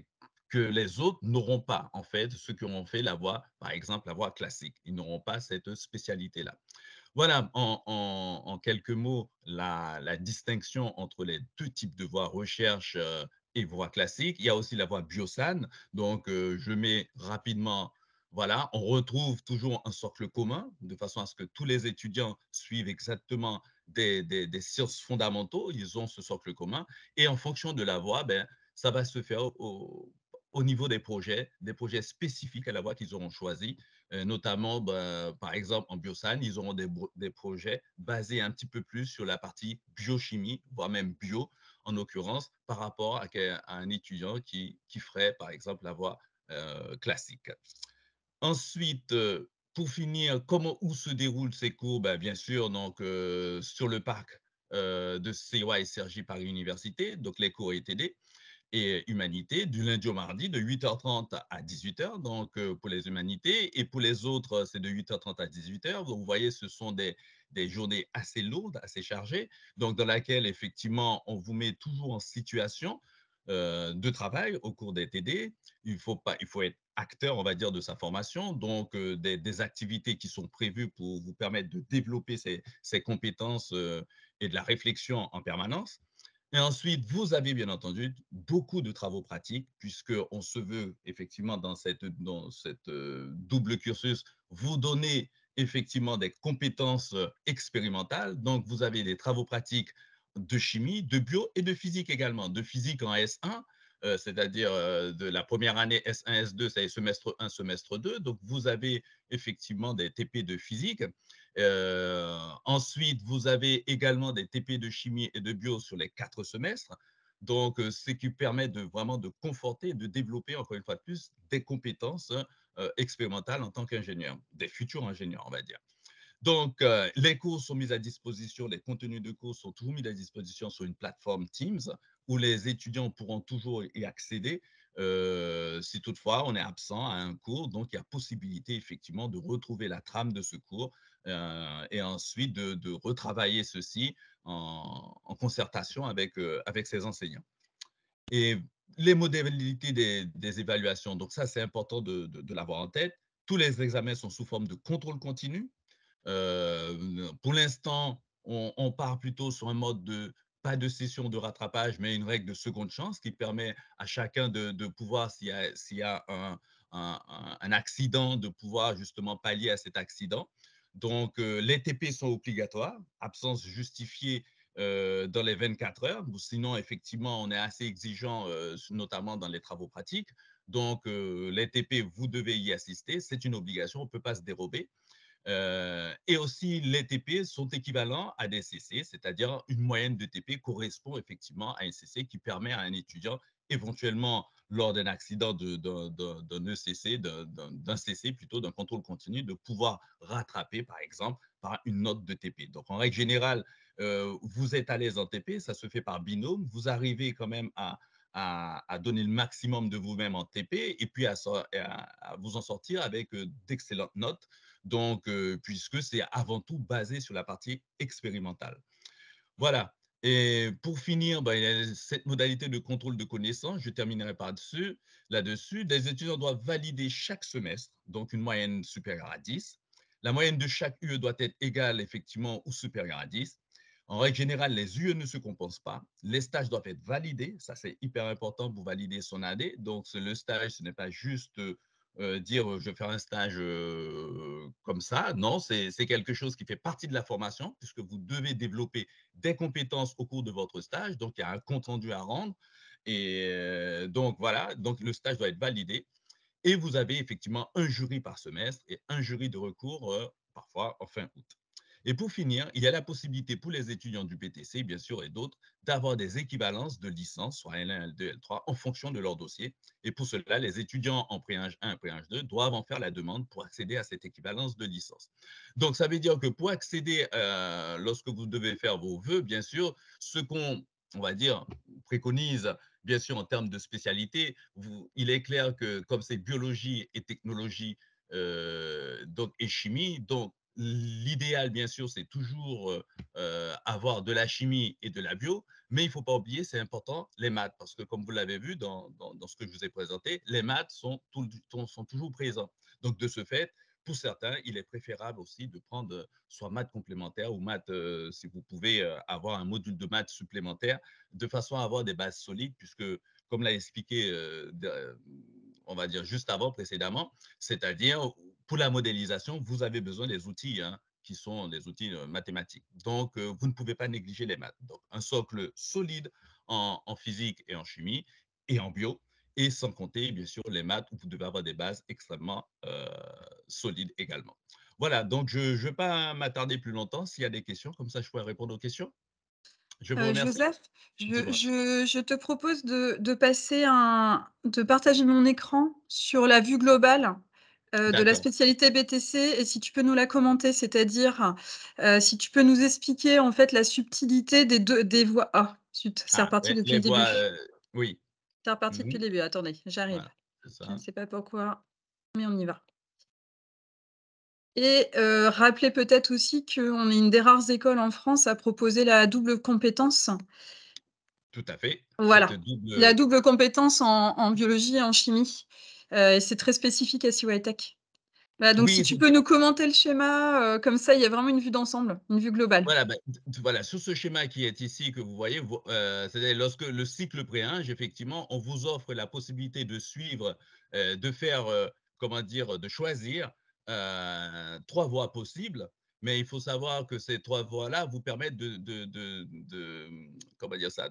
que les autres n'auront pas, en fait, ceux qui auront fait la voie, par exemple, la voie classique. Ils n'auront pas cette spécialité-là. Voilà, en quelques mots, la distinction entre les 2 types de voies recherche et voie classique. Il y a aussi la voie biosan. Donc, je mets rapidement Voilà, on retrouve toujours un socle commun, de façon à ce que tous les étudiants suivent exactement des sciences fondamentaux, ils ont ce socle commun, et en fonction de la voie, ben, ça va se faire au niveau des projets spécifiques à la voie qu'ils auront choisi, notamment, ben, par exemple, en biosciences, ils auront des projets basés un petit peu plus sur la partie biochimie, voire même bio, en l'occurrence, par rapport à un étudiant qui ferait, par exemple, la voie classique. Ensuite, pour finir, où se déroulent ces cours? Ben, bien sûr, donc, sur le parc de CEA et Cergy Paris Université, donc les cours ETD et humanités, du lundi au mardi, de 8h30 à 18h, donc pour les humanités, et pour les autres, c'est de 8h30 à 18h. Donc, vous voyez, ce sont des journées assez lourdes, assez chargées, donc dans laquelle, effectivement, on vous met toujours en situation de travail au cours des TD. Il faut être acteur, on va dire, de sa formation, donc des activités qui sont prévues pour vous permettre de développer ces compétences et de la réflexion en permanence. Et ensuite, vous avez bien entendu beaucoup de travaux pratiques, puisqu'on se veut effectivement dans cette double cursus, vous donner effectivement des compétences expérimentales. Donc, vous avez des travaux pratiques de chimie, de bio et de physique également. De physique en S1, c'est-à-dire de la première année S1, S2, c'est semestre 1, semestre 2. Donc, vous avez effectivement des TP de physique. Ensuite, vous avez également des TP de chimie et de bio sur les 4 semestres. Donc, ce qui permet vraiment de conforter, de développer, encore une fois de plus, des compétences expérimentales en tant qu'ingénieur, des futurs ingénieurs, on va dire. Donc, les cours sont mis à disposition, les contenus de cours sont toujours mis à disposition sur une plateforme Teams où les étudiants pourront toujours y accéder si toutefois on est absent à un cours. Donc, il y a possibilité effectivement de retrouver la trame de ce cours et ensuite de retravailler ceci en concertation avec ses enseignants. Et les modalités des évaluations, donc ça, c'est important de l'avoir en tête. Tous les examens sont sous forme de contrôle continu. Pour l'instant, on part plutôt sur un mode de pas de session de rattrapage, mais une règle de seconde chance qui permet à chacun de pouvoir, s'il y a un accident, de pouvoir justement pallier à cet accident. Donc, les TP sont obligatoires, absence justifiée dans les 24 heures. Sinon, effectivement, on est assez exigeant, notamment dans les travaux pratiques. Donc, les TP, vous devez y assister. C'est une obligation, on ne peut pas se dérober. Et aussi, les TP sont équivalents à des CC, c'est-à-dire une moyenne de TP correspond effectivement à un CC qui permet à un étudiant, éventuellement lors d'un accident d'un ECC, d'un CC plutôt, d'un contrôle continu, de pouvoir rattraper, par exemple, par une note de TP. Donc, en règle générale, vous êtes à l'aise en TP, ça se fait par binôme, vous arrivez quand même à donner le maximum de vous-même en TP et puis à vous en sortir avec d'excellentes notes. Donc, puisque c'est avant tout basé sur la partie expérimentale. Voilà. Et pour finir, ben, il y a cette modalité de contrôle de connaissances. Je terminerai là-dessus. Les étudiants doivent valider chaque semestre, donc une moyenne supérieure à 10. La moyenne de chaque UE doit être égale, effectivement, ou supérieure à 10. En règle générale, les UE ne se compensent pas. Les stages doivent être validés. Ça, c'est hyper important pour valider son AD. Donc, le stage, ce n'est pas juste dire je vais faire un stage comme ça. Non, c'est quelque chose qui fait partie de la formation, puisque vous devez développer des compétences au cours de votre stage. Donc, il y a un compte rendu à rendre. Et donc, voilà. Donc, le stage doit être validé. Et vous avez effectivement un jury par semestre et un jury de recours parfois en fin août. Et pour finir, il y a la possibilité pour les étudiants du BTC, bien sûr, et d'autres, d'avoir des équivalences de licence, soit L1, L2, L3, en fonction de leur dossier. Et pour cela, les étudiants en pré-ing 1 et pré-ing 2 doivent en faire la demande pour accéder à cette équivalence de licence. Donc, ça veut dire que pour accéder, lorsque vous devez faire vos vœux, bien sûr, ce qu'on, on va dire, préconise, bien sûr, en termes de spécialité, il est clair que comme c'est biologie et technologie donc, et chimie, donc l'idéal, bien sûr, c'est toujours avoir de la chimie et de la bio, mais il ne faut pas oublier, c'est important, les maths, parce que comme vous l'avez vu dans ce que je vous ai présenté, les maths sont toujours présents. Donc, de ce fait, pour certains, il est préférable aussi de prendre soit maths complémentaires ou maths, si vous pouvez avoir un module de maths supplémentaire, de façon à avoir des bases solides, puisque, comme l'a expliqué on va dire juste avant, précédemment, c'est-à-dire pour la modélisation, vous avez besoin des outils, hein, qui sont des outils mathématiques. Donc, vous ne pouvez pas négliger les maths. Donc, un socle solide en physique et en chimie et en bio, et sans compter, bien sûr, les maths où vous devez avoir des bases extrêmement solides également. Voilà, donc je ne vais pas m'attarder plus longtemps. S'il y a des questions, comme ça, je pourrais répondre aux questions. Je vous remercie. Joseph, Dis-moi. je te propose de partager mon écran sur la vue globale de la D'accord. spécialité BTC, et si tu peux nous la commenter, c'est-à-dire si tu peux nous expliquer en fait la subtilité des voies. Ah, zut, c'est Ah, reparti depuis les le début. voix, oui. C'est reparti depuis Mhm. le début. Attendez, j'arrive. Voilà, c'est Je ne ça. sais pas pourquoi, mais on y va. Et rappelez peut-être aussi qu'on est une des rares écoles en France à proposer la double compétence. Tout à fait. Cette Voilà, la double. double compétence en biologie et en chimie. Et c'est très spécifique à CY Tech. Voilà, donc si Oui, tu peux nous commenter le schéma, comme ça, il y a vraiment une vue d'ensemble, une vue globale. voilà, ben, voilà, sur ce schéma qui est ici, que vous voyez, c'est-à-dire lorsque le cycle préinge, effectivement, on vous offre la possibilité de suivre, de faire, comment dire, de choisir 3 voies possibles, mais il faut savoir que ces 3 voies-là vous permettent comment dire ça,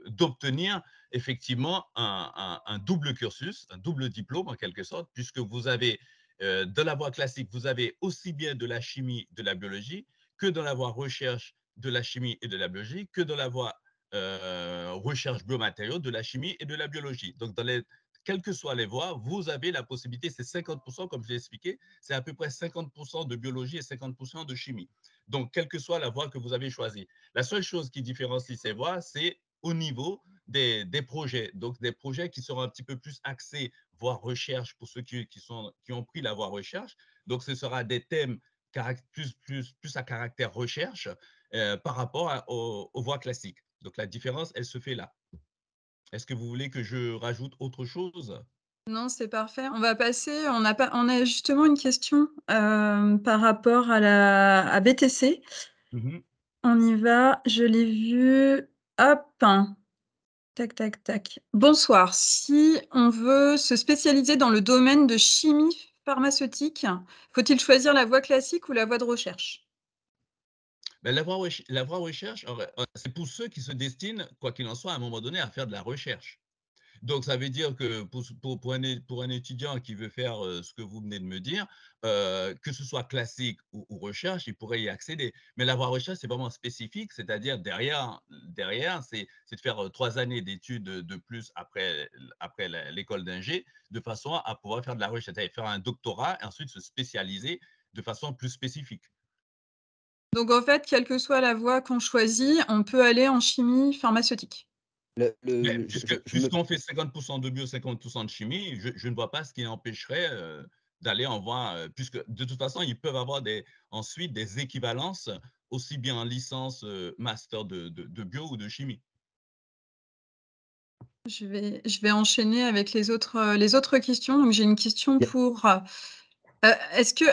d'obtenir effectivement un double cursus, un double diplôme en quelque sorte, puisque vous avez, de la voie classique, vous avez aussi bien de la chimie, de la biologie, que dans la voie recherche de la chimie et de la biologie, que dans la voie recherche biomatériaux de la chimie et de la biologie. Donc, quelles que soient les voies, vous avez la possibilité, c'est 50%, comme je l'ai expliqué, c'est à peu près 50% de biologie et 50% de chimie. Donc, quelle que soit la voie que vous avez choisie. La seule chose qui différencie ces voies, c'est au niveau des projets. Donc, des projets qui seront un petit peu plus axés, voire recherche, pour ceux qui ont pris la voie recherche. Donc, ce sera des thèmes plus à caractère recherche par rapport aux voies classiques. Donc la différence, elle se fait là. Est-ce que vous voulez que je rajoute autre chose? Non, c'est parfait. On va passer, on a justement une question par rapport à BTC. Mhm. On y va, je l'ai vu. Hop, tac, tac, tac. Bonsoir. Si on veut se spécialiser dans le domaine de chimie pharmaceutique, faut-il choisir la voie classique ou la voie de recherche? Ben, la voie recherche, c'est pour ceux qui se destinent, quoi qu'il en soit, à un moment donné, à faire de la recherche. Donc, ça veut dire que pour un étudiant qui veut faire ce que vous venez de me dire, que ce soit classique ou recherche, il pourrait y accéder. Mais la voie recherche, c'est vraiment spécifique, c'est-à-dire derrière c'est de faire 3 années d'études de plus après l'école d'ingé, de façon à pouvoir faire de la recherche, c'est-à-dire faire un doctorat et ensuite se spécialiser de façon plus spécifique. Donc en fait, quelle que soit la voie qu'on choisit, on peut aller en chimie pharmaceutique. Mais Je me puisqu'on fait 50% de bio, 50% de chimie, je ne vois pas ce qui empêcherait d'aller en voir, puisque de toute façon, ils peuvent avoir ensuite des équivalences, aussi bien en licence, master de bio ou de chimie. Je vais enchaîner avec les autres questions. Donc j'ai une question pour, est-ce que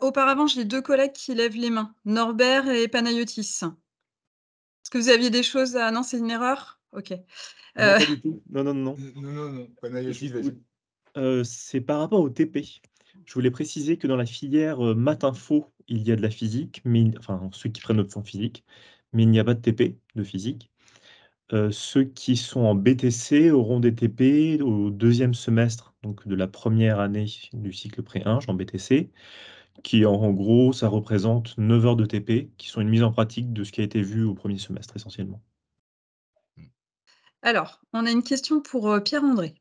auparavant, j'ai 2 collègues qui lèvent les mains, Norbert et Panayotis. Est-ce que vous aviez des choses à non, c'est une erreur? OK. Non, pas du tout. Non, non, non. Non, non, non. Panayotis, Je vas-y. c'est par rapport au TP. Je voulais préciser que dans la filière, maths info, il y a de la physique, mais enfin, ceux qui prennent option physique, mais il n'y a pas de TP, de physique. Ceux qui sont en BTC auront des TP au 2e semestre, donc de la première année du cycle pré-Ing en BTC, qui en gros, ça représente 9 heures de TP, qui sont une mise en pratique de ce qui a été vu au 1er semestre essentiellement. Alors, on a une question pour, Pierre-André.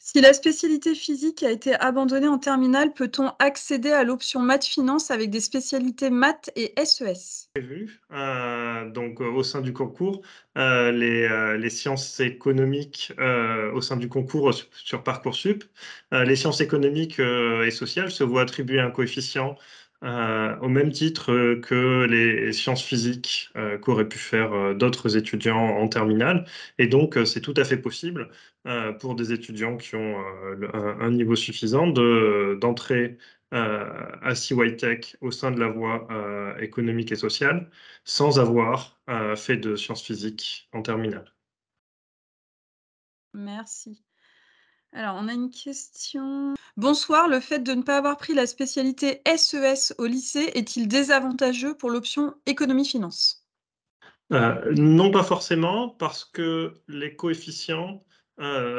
Si la spécialité physique a été abandonnée en terminale, peut-on accéder à l'option maths finance avec des spécialités maths et SES? Prévu. Donc, au sein du concours, les sciences économiques au sein du concours sur Parcoursup, les sciences économiques et sociales se voient attribuer un coefficient au même titre que les sciences physiques qu'auraient pu faire d'autres étudiants en terminale. Et donc, c'est tout à fait possible pour des étudiants qui ont un niveau suffisant d'entrer à CY Tech au sein de la voie économique et sociale sans avoir fait de sciences physiques en terminale. Merci. Alors, on a une question. Bonsoir, le fait de ne pas avoir pris la spécialité SES au lycée est-il désavantageux pour l'option économie-finance? Non, pas forcément, parce que les coefficients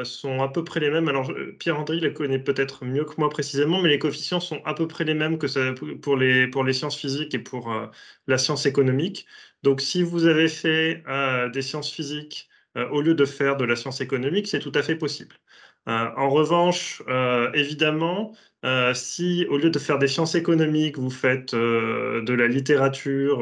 sont à peu près les mêmes. Alors, Pierre-André les connaît peut-être mieux que moi précisément, mais les coefficients sont à peu près les mêmes que ça, pour les sciences physiques et pour la science économique. Donc, si vous avez fait des sciences physiques au lieu de faire de la science économique, c'est tout à fait possible. En revanche, évidemment, si au lieu de faire des sciences économiques, vous faites de la littérature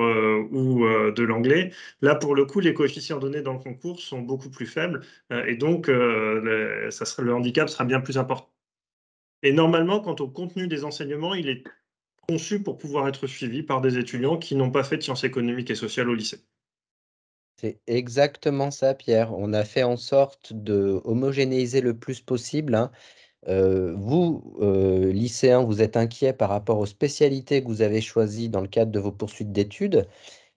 ou de l'anglais, là, pour le coup, les coefficients donnés dans le concours sont beaucoup plus faibles et donc le handicap sera bien plus important. Et normalement, quant au contenu des enseignements, il est conçu pour pouvoir être suivi par des étudiants qui n'ont pas fait de sciences économiques et sociales au lycée. C'est exactement ça, Pierre. On a fait en sorte de homogénéiser le plus possible, hein. Vous, lycéens, vous êtes inquiets par rapport aux spécialités que vous avez choisies dans le cadre de vos poursuites d'études.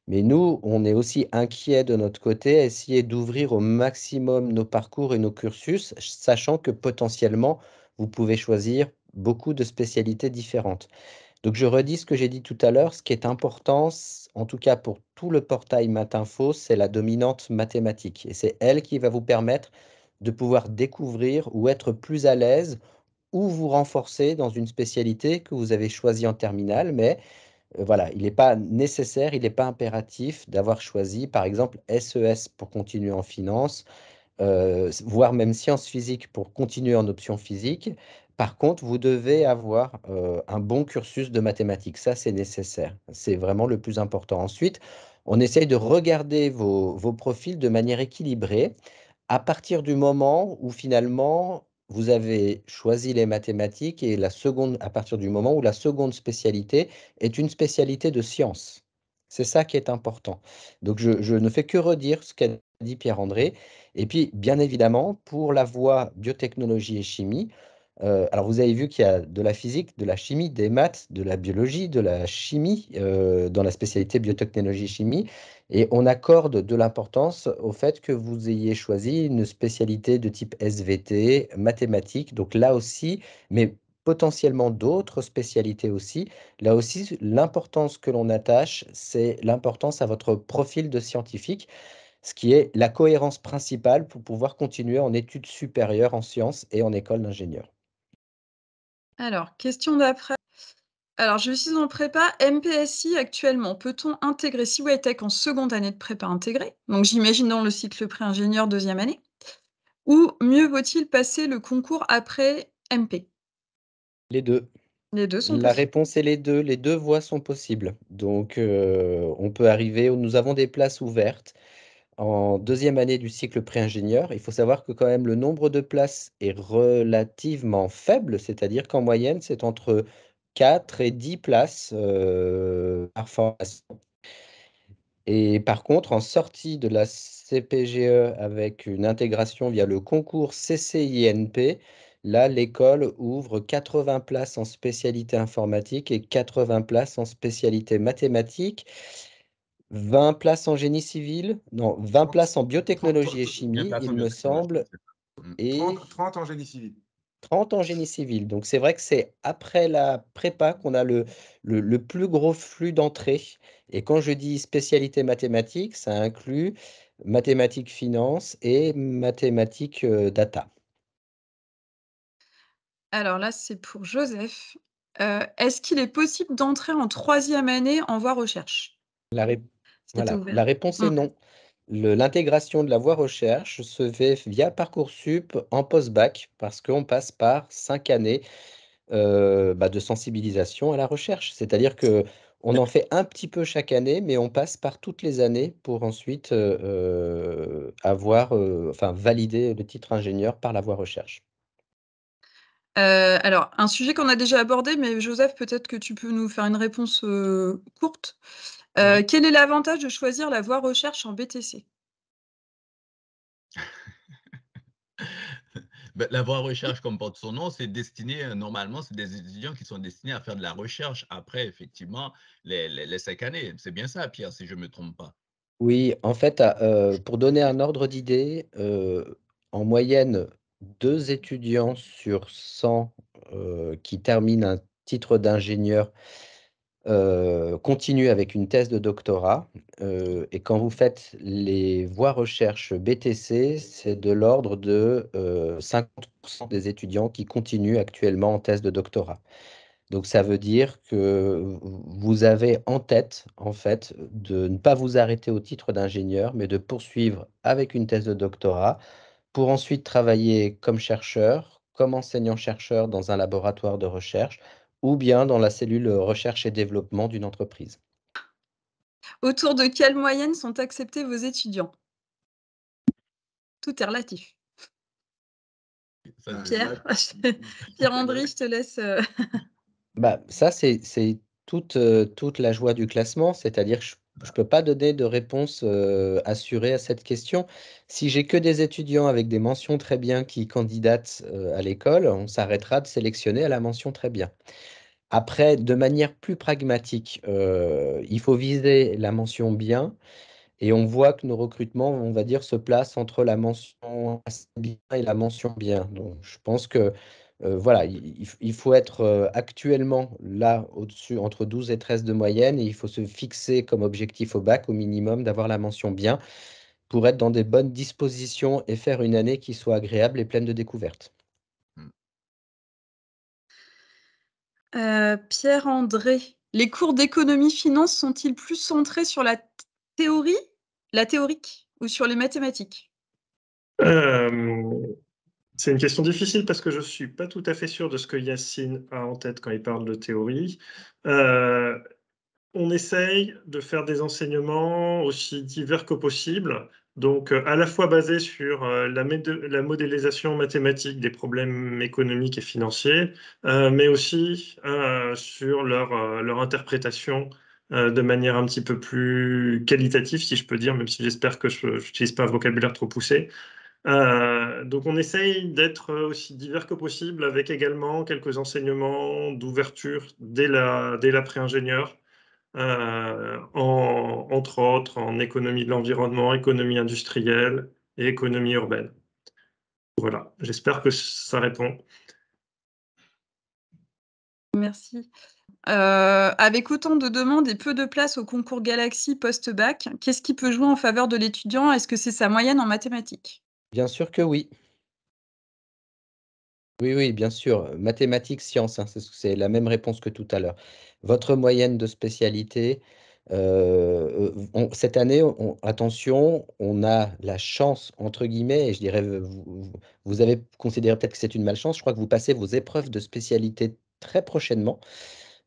Mais nous, on est aussi inquiets de notre côté, à essayer d'ouvrir au maximum nos parcours et nos cursus, sachant que potentiellement, vous pouvez choisir beaucoup de spécialités différentes. Donc, je redis ce que j'ai dit tout à l'heure. Ce qui est important, en tout cas pour tout le portail Matinfo, c'est la dominante mathématique. Et c'est elle qui va vous permettre de pouvoir découvrir ou être plus à l'aise ou vous renforcer dans une spécialité que vous avez choisie en terminale. Mais voilà, il n'est pas nécessaire, il n'est pas impératif d'avoir choisi, par exemple, SES pour continuer en finance, voire même sciences physiques pour continuer en option physique. Par contre, vous devez avoir un bon cursus de mathématiques. Ça, c'est nécessaire. C'est vraiment le plus important. Ensuite, on essaye de regarder vos profils de manière équilibrée à partir du moment où finalement vous avez choisi les mathématiques et la seconde, à partir du moment où la seconde spécialité est une spécialité de sciences. C'est ça qui est important. Donc je ne fais que redire ce qu'a dit Pierre-André. Et puis, bien évidemment, pour la voie biotechnologie et chimie, alors vous avez vu qu'il y a de la physique, de la chimie, des maths, de la biologie, de la chimie dans la spécialité biotechnologie et chimie. Et on accorde de l'importance au fait que vous ayez choisi une spécialité de type SVT, mathématiques. Donc là aussi, mais potentiellement d'autres spécialités aussi. Là aussi, l'importance que l'on attache, c'est l'importance à votre profil de scientifique, ce qui est la cohérence principale pour pouvoir continuer en études supérieures en sciences et en école d'ingénieur. Alors, question d'après. Alors, je suis en prépa MPSI actuellement. Peut-on intégrer Civil en seconde année de prépa intégrée? Donc, j'imagine dans le cycle pré-ingénieur deuxième année. Ou mieux vaut-il passer le concours après MP? Les deux. Les deux sont La possibles. réponse est les deux. Les deux voies sont possibles. Donc, on peut arriver, nous avons des places ouvertes en deuxième année du cycle pré-ingénieur. Il faut savoir que quand même le nombre de places est relativement faible, c'est-à-dire qu'en moyenne, c'est entre 4 et 10 places par formation. Et par contre, en sortie de la CPGE avec une intégration via le concours CCINP, là, l'école ouvre 80 places en spécialité informatique et 80 places en spécialité mathématiques, 20 places en génie civil, non, 20 places en biotechnologie et Bien chimie, place il en me biotechnologie, semble, c'est ça. et 30 en génie civil. 30 en génie civil. Donc c'est vrai que c'est après la prépa qu'on a le plus gros flux d'entrée. Et quand je dis spécialité mathématiques, ça inclut mathématiques finance et mathématiques data. Alors là, c'est pour Joseph. Est-ce qu'il est possible d'entrer en troisième année en voie recherche? La, ré- C'était voilà, ouvert. la réponse est Mmh. non. L'intégration de la voie recherche se fait via Parcoursup en post-bac parce qu'on passe par 5 années de sensibilisation à la recherche. C'est-à-dire que on en fait un petit peu chaque année, mais on passe par toutes les années pour ensuite valider le titre ingénieur par la voie recherche. Alors, un sujet qu'on a déjà abordé, mais Joseph, peut-être que tu peux nous faire une réponse, courte. Oui. Quel est l'avantage de choisir la voie recherche en BTC? Ben, la voie recherche, comme porte son nom, c'est destiné, normalement, c'est des étudiants qui sont destinés à faire de la recherche après, effectivement, les 5 années. C'est bien ça, Pierre, si je ne me trompe pas? Oui, en fait, pour donner un ordre d'idée, en moyenne, 2 étudiants sur 100 qui terminent un titre d'ingénieur continuent avec une thèse de doctorat. Et quand vous faites les voies recherche BTC, c'est de l'ordre de 50% des étudiants qui continuent actuellement en thèse de doctorat. Donc ça veut dire que vous avez en tête, en fait, de ne pas vous arrêter au titre d'ingénieur, mais de poursuivre avec une thèse de doctorat pour ensuite travailler comme chercheur, comme enseignant-chercheur dans un laboratoire de recherche ou bien dans la cellule recherche et développement d'une entreprise. Autour de quelle moyenne sont acceptés vos étudiants? Tout est relatif. Ça, c'est Pierre, ça. Pierre-André, je te laisse. Bah, ça, c'est toute, toute la joie du classement, c'est-à-dire que je ne peux pas donner de réponse assurée à cette question. Si j'ai que des étudiants avec des mentions très bien qui candidatent à l'école, on s'arrêtera de sélectionner à la mention très bien. Après, de manière plus pragmatique, il faut viser la mention bien. Et on voit que nos recrutements, on va dire, se placent entre la mention assez bien et la mention bien. Donc, je pense que voilà, il faut être actuellement là au-dessus, entre 12 et 13 de moyenne, et il faut se fixer comme objectif au bac, au minimum, d'avoir la mention bien pour être dans des bonnes dispositions et faire une année qui soit agréable et pleine de découvertes. Pierre-André, les cours d'économie-finance sont-ils plus centrés sur la théorie, la théorique, ou sur les mathématiques? C'est une question difficile parce que je ne suis pas tout à fait sûr de ce que Yacine a en tête quand il parle de théorie. On essaye de faire des enseignements aussi divers que possible, donc à la fois basés sur la modélisation mathématique des problèmes économiques et financiers, mais aussi sur leur interprétation de manière un petit peu plus qualitative, si je peux dire, même si j'espère que je n'utilise pas un vocabulaire trop poussé. Donc on essaye d'être aussi divers que possible, avec également quelques enseignements d'ouverture dès l'après-ingénieur, entre autres en économie de l'environnement, économie industrielle et économie urbaine. Voilà, j'espère que ça répond. Merci. Avec autant de demandes et peu de place au concours Galaxy post-bac, qu'est-ce qui peut jouer en faveur de l'étudiant? Est-ce que c'est sa moyenne en mathématiques? Bien sûr que oui. Oui, oui, bien sûr. Mathématiques, sciences, hein, c'est la même réponse que tout à l'heure. Votre moyenne de spécialité, cette année, attention, on a la chance, entre guillemets, et je dirais, vous avez considéré peut-être que c'est une malchance, je crois que vous passez vos épreuves de spécialité très prochainement,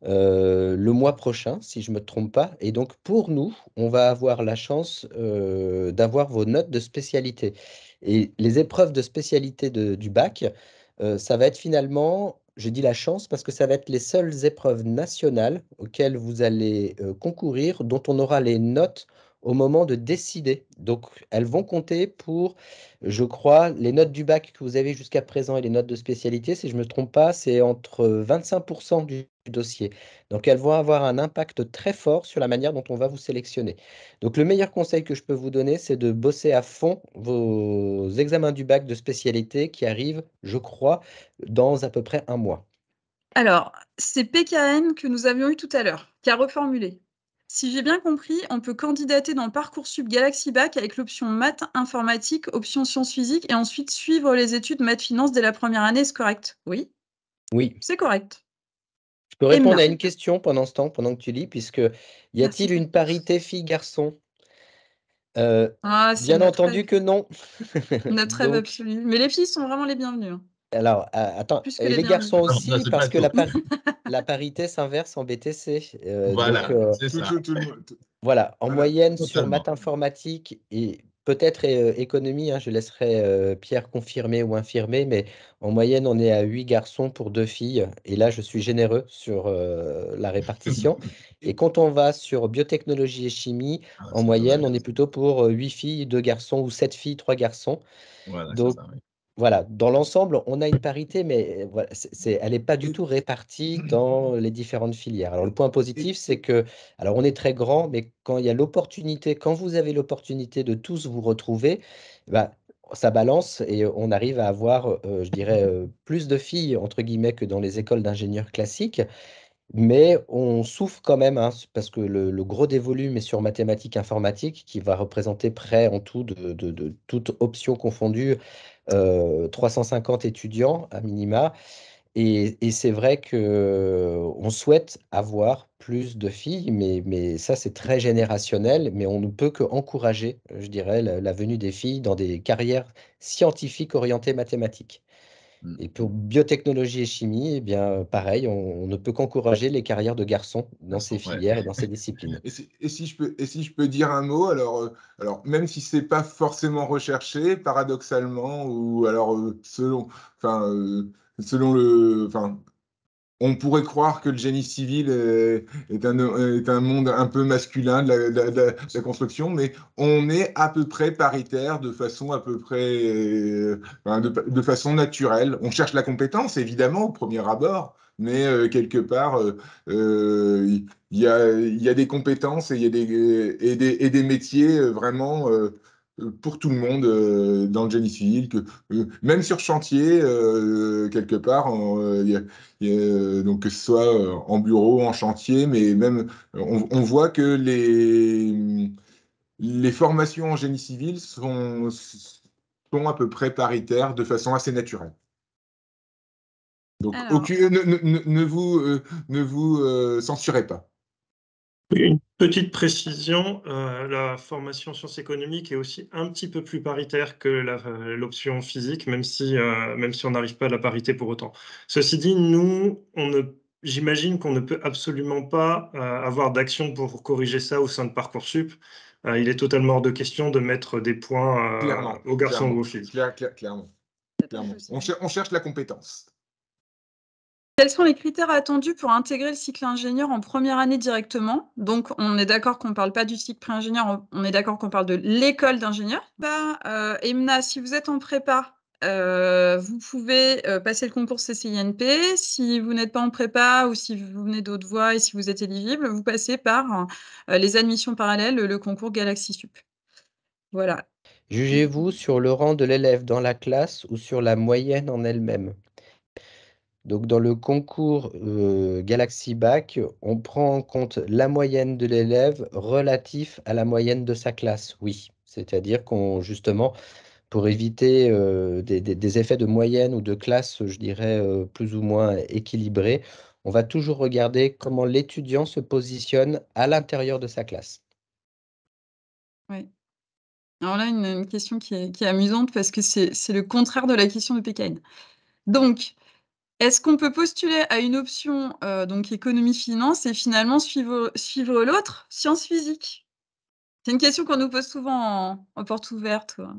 le mois prochain, si je ne me trompe pas. Et donc, pour nous, on va avoir la chance d'avoir vos notes de spécialité. Et les épreuves de spécialité du bac, ça va être finalement, je dis la chance, parce que ça va être les seules épreuves nationales auxquelles vous allez concourir, dont on aura les notes au moment de décider. Donc, elles vont compter pour, je crois, les notes du bac que vous avez jusqu'à présent et les notes de spécialité, si je ne me trompe pas, c'est entre 25% du dossier. Donc, elles vont avoir un impact très fort sur la manière dont on va vous sélectionner. Donc, le meilleur conseil que je peux vous donner, c'est de bosser à fond vos examens du bac de spécialité qui arrivent, je crois, dans à peu près un mois. Alors, c'est PKN que nous avions eu tout à l'heure, qui a reformulé. Si j'ai bien compris, on peut candidater dans Parcoursup Galaxy Bac avec l'option maths informatique, option sciences physiques, et ensuite suivre les études maths finance dès la première année, est-ce correct? Oui, Oui. c'est correct. Je peux Et répondre à bien. une question pendant ce temps, pendant que tu lis, puisque y a-t-il Merci. une parité filles-garçons? Ah, c'est Bien entendu que non. notre rêve Donc, absolu. Mais les filles sont vraiment les bienvenues, hein. alors, attends, Plus que et les les bienvenues. garçons On aussi, remplace le parce que plateau. la parité s'inverse en BTC. Donc, Voilà, c'est ça. Tout le monde. voilà, en Voilà. moyenne sur Totalement. maths informatique et peut-être économie, hein, je laisserai Pierre confirmer ou infirmer, mais en moyenne, on est à 8 garçons pour 2 filles. Et là, je suis généreux sur la répartition. Et quand on va sur biotechnologie et chimie, Ah, en c'est moyenne, totalement on est ça. plutôt pour 8 filles, 2 garçons, ou 7 filles, 3 garçons. Voilà, c'est Donc, ça. Oui. voilà, dans l'ensemble, on a une parité, mais voilà, elle n'est pas du tout répartie dans les différentes filières. Alors, le point positif, c'est que, alors on est très grand, mais quand il y a l'opportunité, quand vous avez l'opportunité de tous vous retrouver, bah, ça balance et on arrive à avoir, je dirais, plus de filles, entre guillemets, que dans les écoles d'ingénieurs classiques. Mais on souffre quand même, hein, parce que le gros des volumes est sur mathématiques informatiques, qui va représenter près en tout de toute option confondue, 350 étudiants à minima. Et c'est vrai qu'on souhaite avoir plus de filles, mais ça c'est très générationnel, mais on ne peut qu'encourager, je dirais, la venue des filles dans des carrières scientifiques orientées mathématiques. Et pour biotechnologie et chimie, eh bien, pareil, on ne peut qu'encourager les carrières de garçons dans ces Ouais. filières et dans ces disciplines. Et si je peux dire un mot, alors même si c'est pas forcément recherché, paradoxalement, ou alors selon enfin, on pourrait croire que le génie civil est un monde un peu masculin de la construction, mais on est à peu près paritaire de façon à peu près, de façon naturelle. On cherche la compétence, évidemment, au premier abord, mais quelque part, il y a des compétences et il y a et des métiers vraiment pour tout le monde dans le génie civil, même sur chantier, quelque part, donc que ce soit en bureau, en chantier, mais même on voit que les formations en génie civil sont à peu près paritaires de façon assez naturelle. Donc Alors, ne vous censurez pas. Une petite précision, la formation sciences économiques est aussi un petit peu plus paritaire que l'option physique, même si on n'arrive pas à la parité pour autant. Ceci dit, nous, j'imagine qu'on ne peut absolument pas avoir d'action pour corriger ça au sein de Parcoursup. Il est totalement hors de question de mettre des points Clairement, aux garçons ou aux filles. clairement. c'est pas possible. On cherche la compétence. Quels sont les critères attendus pour intégrer le cycle ingénieur en première année directement? Donc, on est d'accord qu'on ne parle pas du cycle pré-ingénieur, on est d'accord qu'on parle de l'école d'ingénieur. Bah, Emna, si vous êtes en prépa, vous pouvez passer le concours CCINP. Si vous n'êtes pas en prépa ou si vous venez d'autres voies et si vous êtes éligible, vous passez par les admissions parallèles, le concours Galaxy Sup. Voilà. Jugez-vous sur le rang de l'élève dans la classe ou sur la moyenne en elle-même. Donc, dans le concours Galaxy Bac, on prend en compte la moyenne de l'élève relatif à la moyenne de sa classe, oui. C'est-à-dire justement, pour éviter des effets de moyenne ou de classe, je dirais, plus ou moins équilibrés, on va toujours regarder comment l'étudiant se positionne à l'intérieur de sa classe. Oui. Alors là, une question qui est amusante parce que c'est le contraire de la question de PKN. Donc, est-ce qu'on peut postuler à une option donc économie-finance et finalement suivre l'autre, sciences physiques? C'est une question qu'on nous pose souvent en porte ouverte, quoi.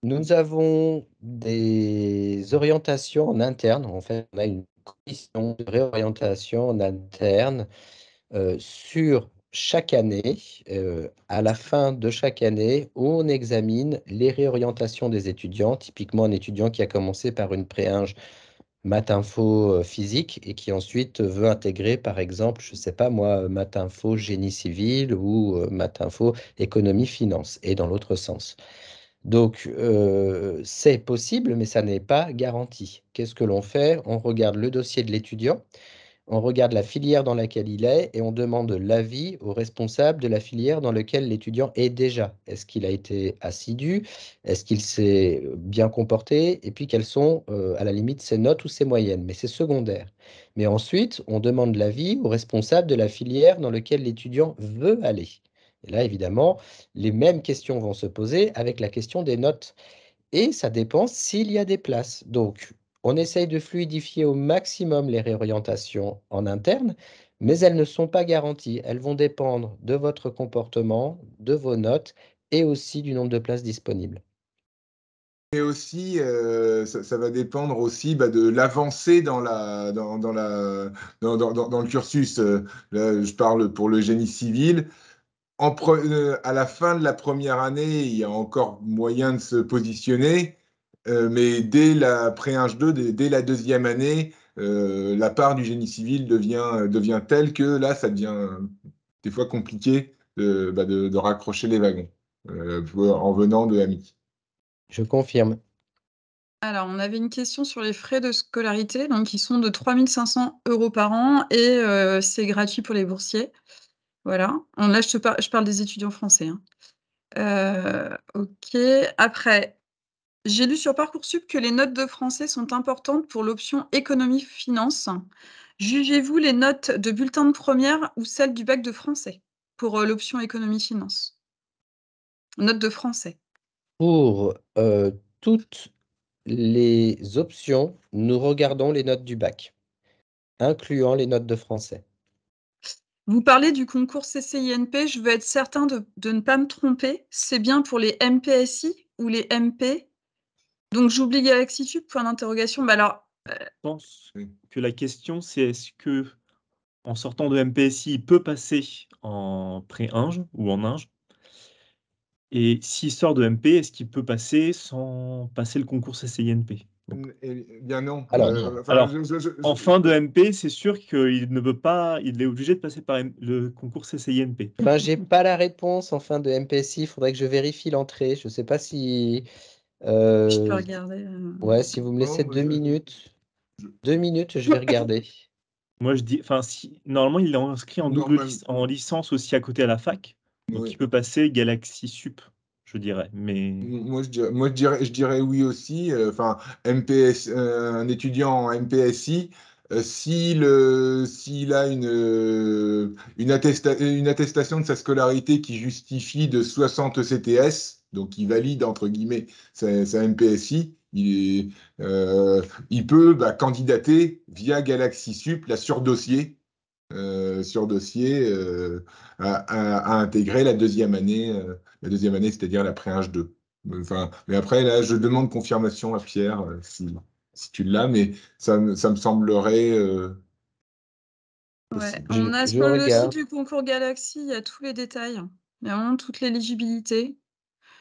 Nous avons des orientations en interne. En fait, on a une commission de réorientation en interne sur chaque année. À la fin de chaque année, on examine les réorientations des étudiants. Typiquement, un étudiant qui a commencé par une préinge maths info physique et qui ensuite veut intégrer, par exemple, je ne sais pas moi, maths info génie civil ou maths info économie finance, et dans l'autre sens. Donc, c'est possible, mais ça n'est pas garanti. Qu'est-ce que l'on fait? On regarde le dossier de l'étudiant, on regarde la filière dans laquelle il est et on demande l'avis au responsable de la filière dans laquelle l'étudiant est déjà. Est-ce qu'il a été assidu? Est-ce qu'il s'est bien comporté? Et puis, quelles sont, à la limite, ses notes ou ses moyennes? Mais c'est secondaire. Mais ensuite, on demande l'avis au responsable de la filière dans laquelle l'étudiant veut aller. Et là, évidemment, les mêmes questions vont se poser avec la question des notes. Et ça dépend s'il y a des places. Donc, on essaye de fluidifier au maximum les réorientations en interne, mais elles ne sont pas garanties. Elles vont dépendre de votre comportement, de vos notes et aussi du nombre de places disponibles. Et aussi, ça va dépendre aussi de l'avancée dans le cursus. Là, je parle pour le génie civil. À la fin de la première année, il y a encore moyen de se positionner, mais dès la pré-Ing 2, dès la deuxième année, la part du génie civil devient telle que là, ça devient des fois compliqué de raccrocher les wagons en venant de AMI. Je confirme. Alors, on avait une question sur les frais de scolarité, donc qui sont de 3 500 € par an et c'est gratuit pour les boursiers. Voilà. Là, je parle des étudiants français, hein. OK. Après, j'ai lu sur Parcoursup que les notes de français sont importantes pour l'option économie-finance. Jugez-vous les notes de bulletin de première ou celles du bac de français pour, l'option économie-finance? Notes de français. Pour, toutes les options, nous regardons les notes du bac, incluant les notes de français. Vous parlez du concours CCINP, je veux être certain de ne pas me tromper. C'est bien pour les MPSI ou les MP? Donc j'oublie Galaxy point d'interrogation. Bah alors, Je pense Oui. que la question, c'est est-ce qu'en sortant de MPSI, il peut passer en pré-Ing ou en Ing? Et s'il sort de MP, est-ce qu'il peut passer sans passer le concours CCINP? Donc Eh bien non. Alors, Enfin, alors, en fin de MP, c'est sûr qu'il ne peut pas, il est obligé de passer par le concours CCINP. ben, j'ai pas la réponse en fin de MPSI, il faudrait que je vérifie l'entrée. Je sais pas si, je peux euh, regarder. ouais, si vous me non, laissez moi, 2 minutes. je- 2 minutes, je vais regarder. Moi, je dis, enfin, si, normalement, il est inscrit en Normal- en licence aussi à côté à la fac, donc oui. il peut passer Galaxy Sup, je dirais. Mais Je dirais oui aussi. Enfin, MPS, un étudiant en MPSI, s'il a une attestation de sa scolarité qui justifie de 60 CTS, donc il valide entre guillemets sa MPSI, il peut candidater via Galaxy Sup, sur dossier à intégrer la deuxième année, c'est-à-dire la pré-Ing 2. Enfin, mais après, là, je demande confirmation à Pierre si tu l'as, mais ça me semblerait. Ouais, Possible. on a Je sur le site regarde. du concours Galaxy, il y a tous les détails. Il y a vraiment toute l'éligibilité.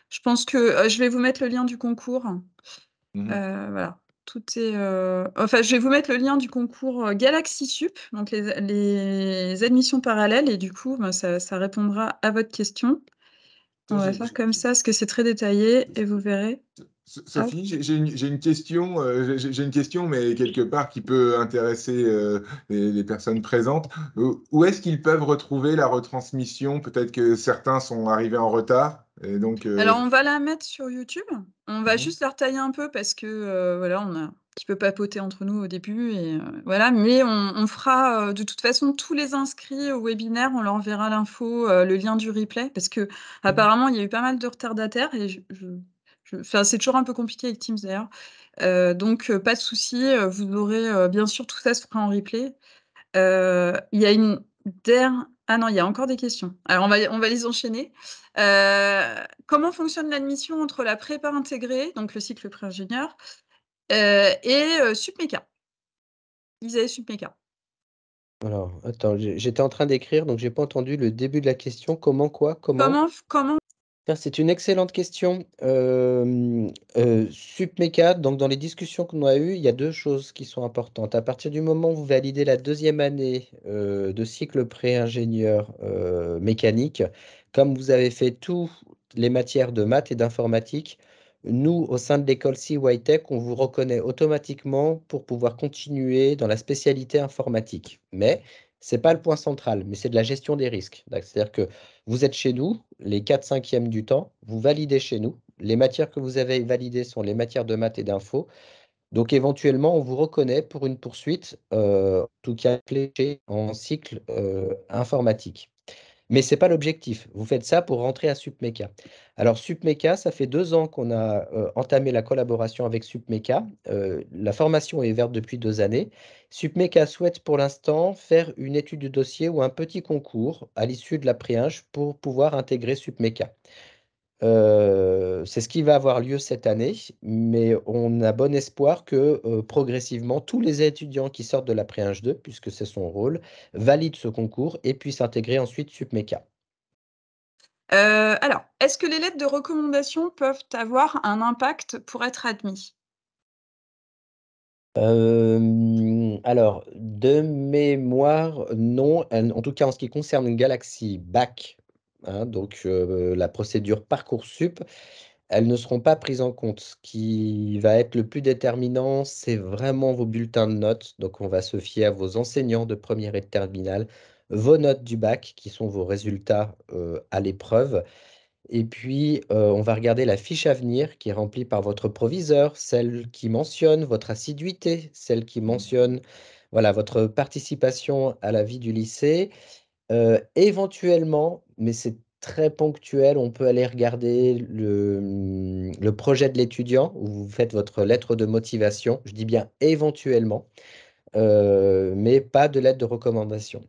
Je pense que, je vais vous mettre le lien du concours. Mhm. Voilà, tout est, enfin, je vais vous mettre le lien du concours, Galaxy Sup, donc les admissions parallèles et du coup, ben, ça répondra à votre question. On Tiens, va faire comme ça, parce que c'est très détaillé et vous verrez. Hop. Sophie, j'ai une question, j'ai une question, mais quelque part qui peut intéresser les personnes présentes. Où est-ce qu'ils peuvent retrouver la retransmission? Peut-être que certains sont arrivés en retard, et donc. Alors on va la mettre sur YouTube. On va Mhm. juste la retailler un peu parce que, voilà, on a un petit peu papoté entre nous au début et voilà, mais on fera, de toute façon tous les inscrits au webinaire, on leur enverra l'info, le lien du replay parce qu'apparemment il y a eu pas mal de retardataires et enfin, c'est toujours un peu compliqué avec Teams d'ailleurs. Donc pas de souci, vous aurez, bien sûr tout ça se fera en replay. Il y a une ah non, il y a encore des questions. Alors on va les enchaîner. Comment fonctionne l'admission entre la prépa intégrée, donc le cycle pré-ingénieur, et Supméca? ISAE Supméca. Alors, attends, j'étais en train d'écrire, donc j'ai pas entendu le début de la question. Comment, quoi? Comment? Comment Tiens, c'est une excellente question. Supméca, donc dans les discussions qu'on a eues, il y a deux choses qui sont importantes. À partir du moment où vous validez la deuxième année de cycle pré-ingénieur mécanique, comme vous avez fait toutes les matières de maths et d'informatique, nous, au sein de l'école CYTech, on vous reconnaît automatiquement pour pouvoir continuer dans la spécialité informatique. Mais ce n'est pas le point central, mais c'est de la gestion des risques. C'est-à-dire que vous êtes chez nous, les 4/5e du temps, vous validez chez nous. Les matières que vous avez validées sont les matières de maths et d'info. Donc éventuellement, on vous reconnaît pour une poursuite, en tout cas fléchée en cycle informatique. Mais ce n'est pas l'objectif. Vous faites ça pour rentrer à Supméca. Alors Supméca, ça fait 2 ans qu'on a entamé la collaboration avec Supméca. La formation est ouverte depuis 2 années. Supméca souhaite pour l'instant faire une étude de dossier ou un petit concours à l'issue de la préinge pour pouvoir intégrer Supméca. C'est ce qui va avoir lieu cette année, mais on a bon espoir que progressivement, tous les étudiants qui sortent de la préinge 2, puisque c'est son rôle, valident ce concours et puissent intégrer ensuite Supméca. Alors, est-ce que les lettres de recommandation peuvent avoir un impact pour être admis? Alors, de mémoire, non. En tout cas, en ce qui concerne Galaxy Bac, hein, donc la procédure Parcoursup, elles ne seront pas prises en compte. Ce qui va être le plus déterminant, c'est vraiment vos bulletins de notes. Donc, on va se fier à vos enseignants de première et de terminale, vos notes du bac, qui sont vos résultats à l'épreuve. Et puis, on va regarder la fiche à venir qui est remplie par votre proviseur, celle qui mentionne votre assiduité, celle qui mentionne voilà, votre participation à la vie du lycée. Éventuellement, mais c'est très ponctuel, on peut aller regarder le projet de l'étudiant où vous faites votre lettre de motivation. Je dis bien éventuellement, mais pas de lettre de recommandation.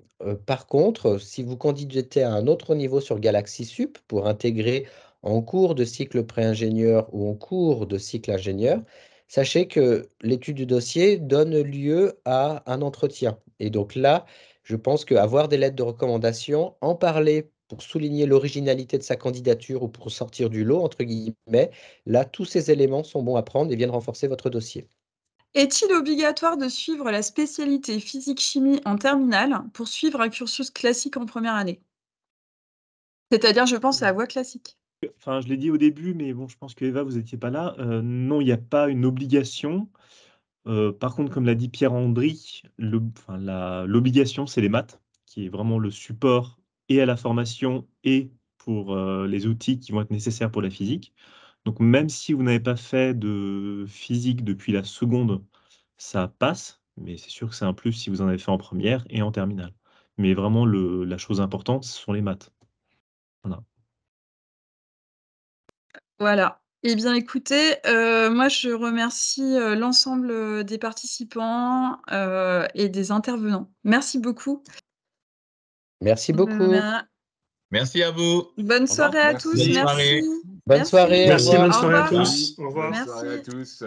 Par contre, si vous candidatez à un autre niveau sur Galaxy Sup pour intégrer en cours de cycle pré-ingénieur ou en cours de cycle ingénieur, sachez que l'étude du dossier donne lieu à un entretien. Et donc là, je pense qu'avoir des lettres de recommandation, en parler pour souligner l'originalité de sa candidature ou pour sortir du lot, entre guillemets, là, tous ces éléments sont bons à prendre et viennent renforcer votre dossier. Est-il obligatoire de suivre la spécialité physique-chimie en terminale pour suivre un cursus classique en première année? C'est-à-dire, je pense, à la voie classique. Enfin, je l'ai dit au début, mais bon, je pense qu'Eva, vous étiez pas là. Non, il n'y a pas une obligation. Par contre, comme l'a dit Pierre-Andry, l'obligation, c'est les maths, qui est vraiment le support et à la formation et pour les outils qui vont être nécessaires pour la physique. Donc, même si vous n'avez pas fait de physique depuis la seconde, ça passe, mais c'est sûr que c'est un plus si vous en avez fait en première et en terminale. Mais vraiment, la chose importante, ce sont les maths. Voilà. Voilà. Eh bien, écoutez, moi, je remercie, l'ensemble, des participants, et des intervenants. Merci beaucoup. Merci beaucoup. Voilà. Merci à vous. Bonne Au revoir. soirée à Merci. tous. Bonne Merci. soirée. Bonne soirée, au Merci. Merci, revoir. bonne Au soirée à revoir. tous. Au revoir. Bonne soirée à Merci. tous.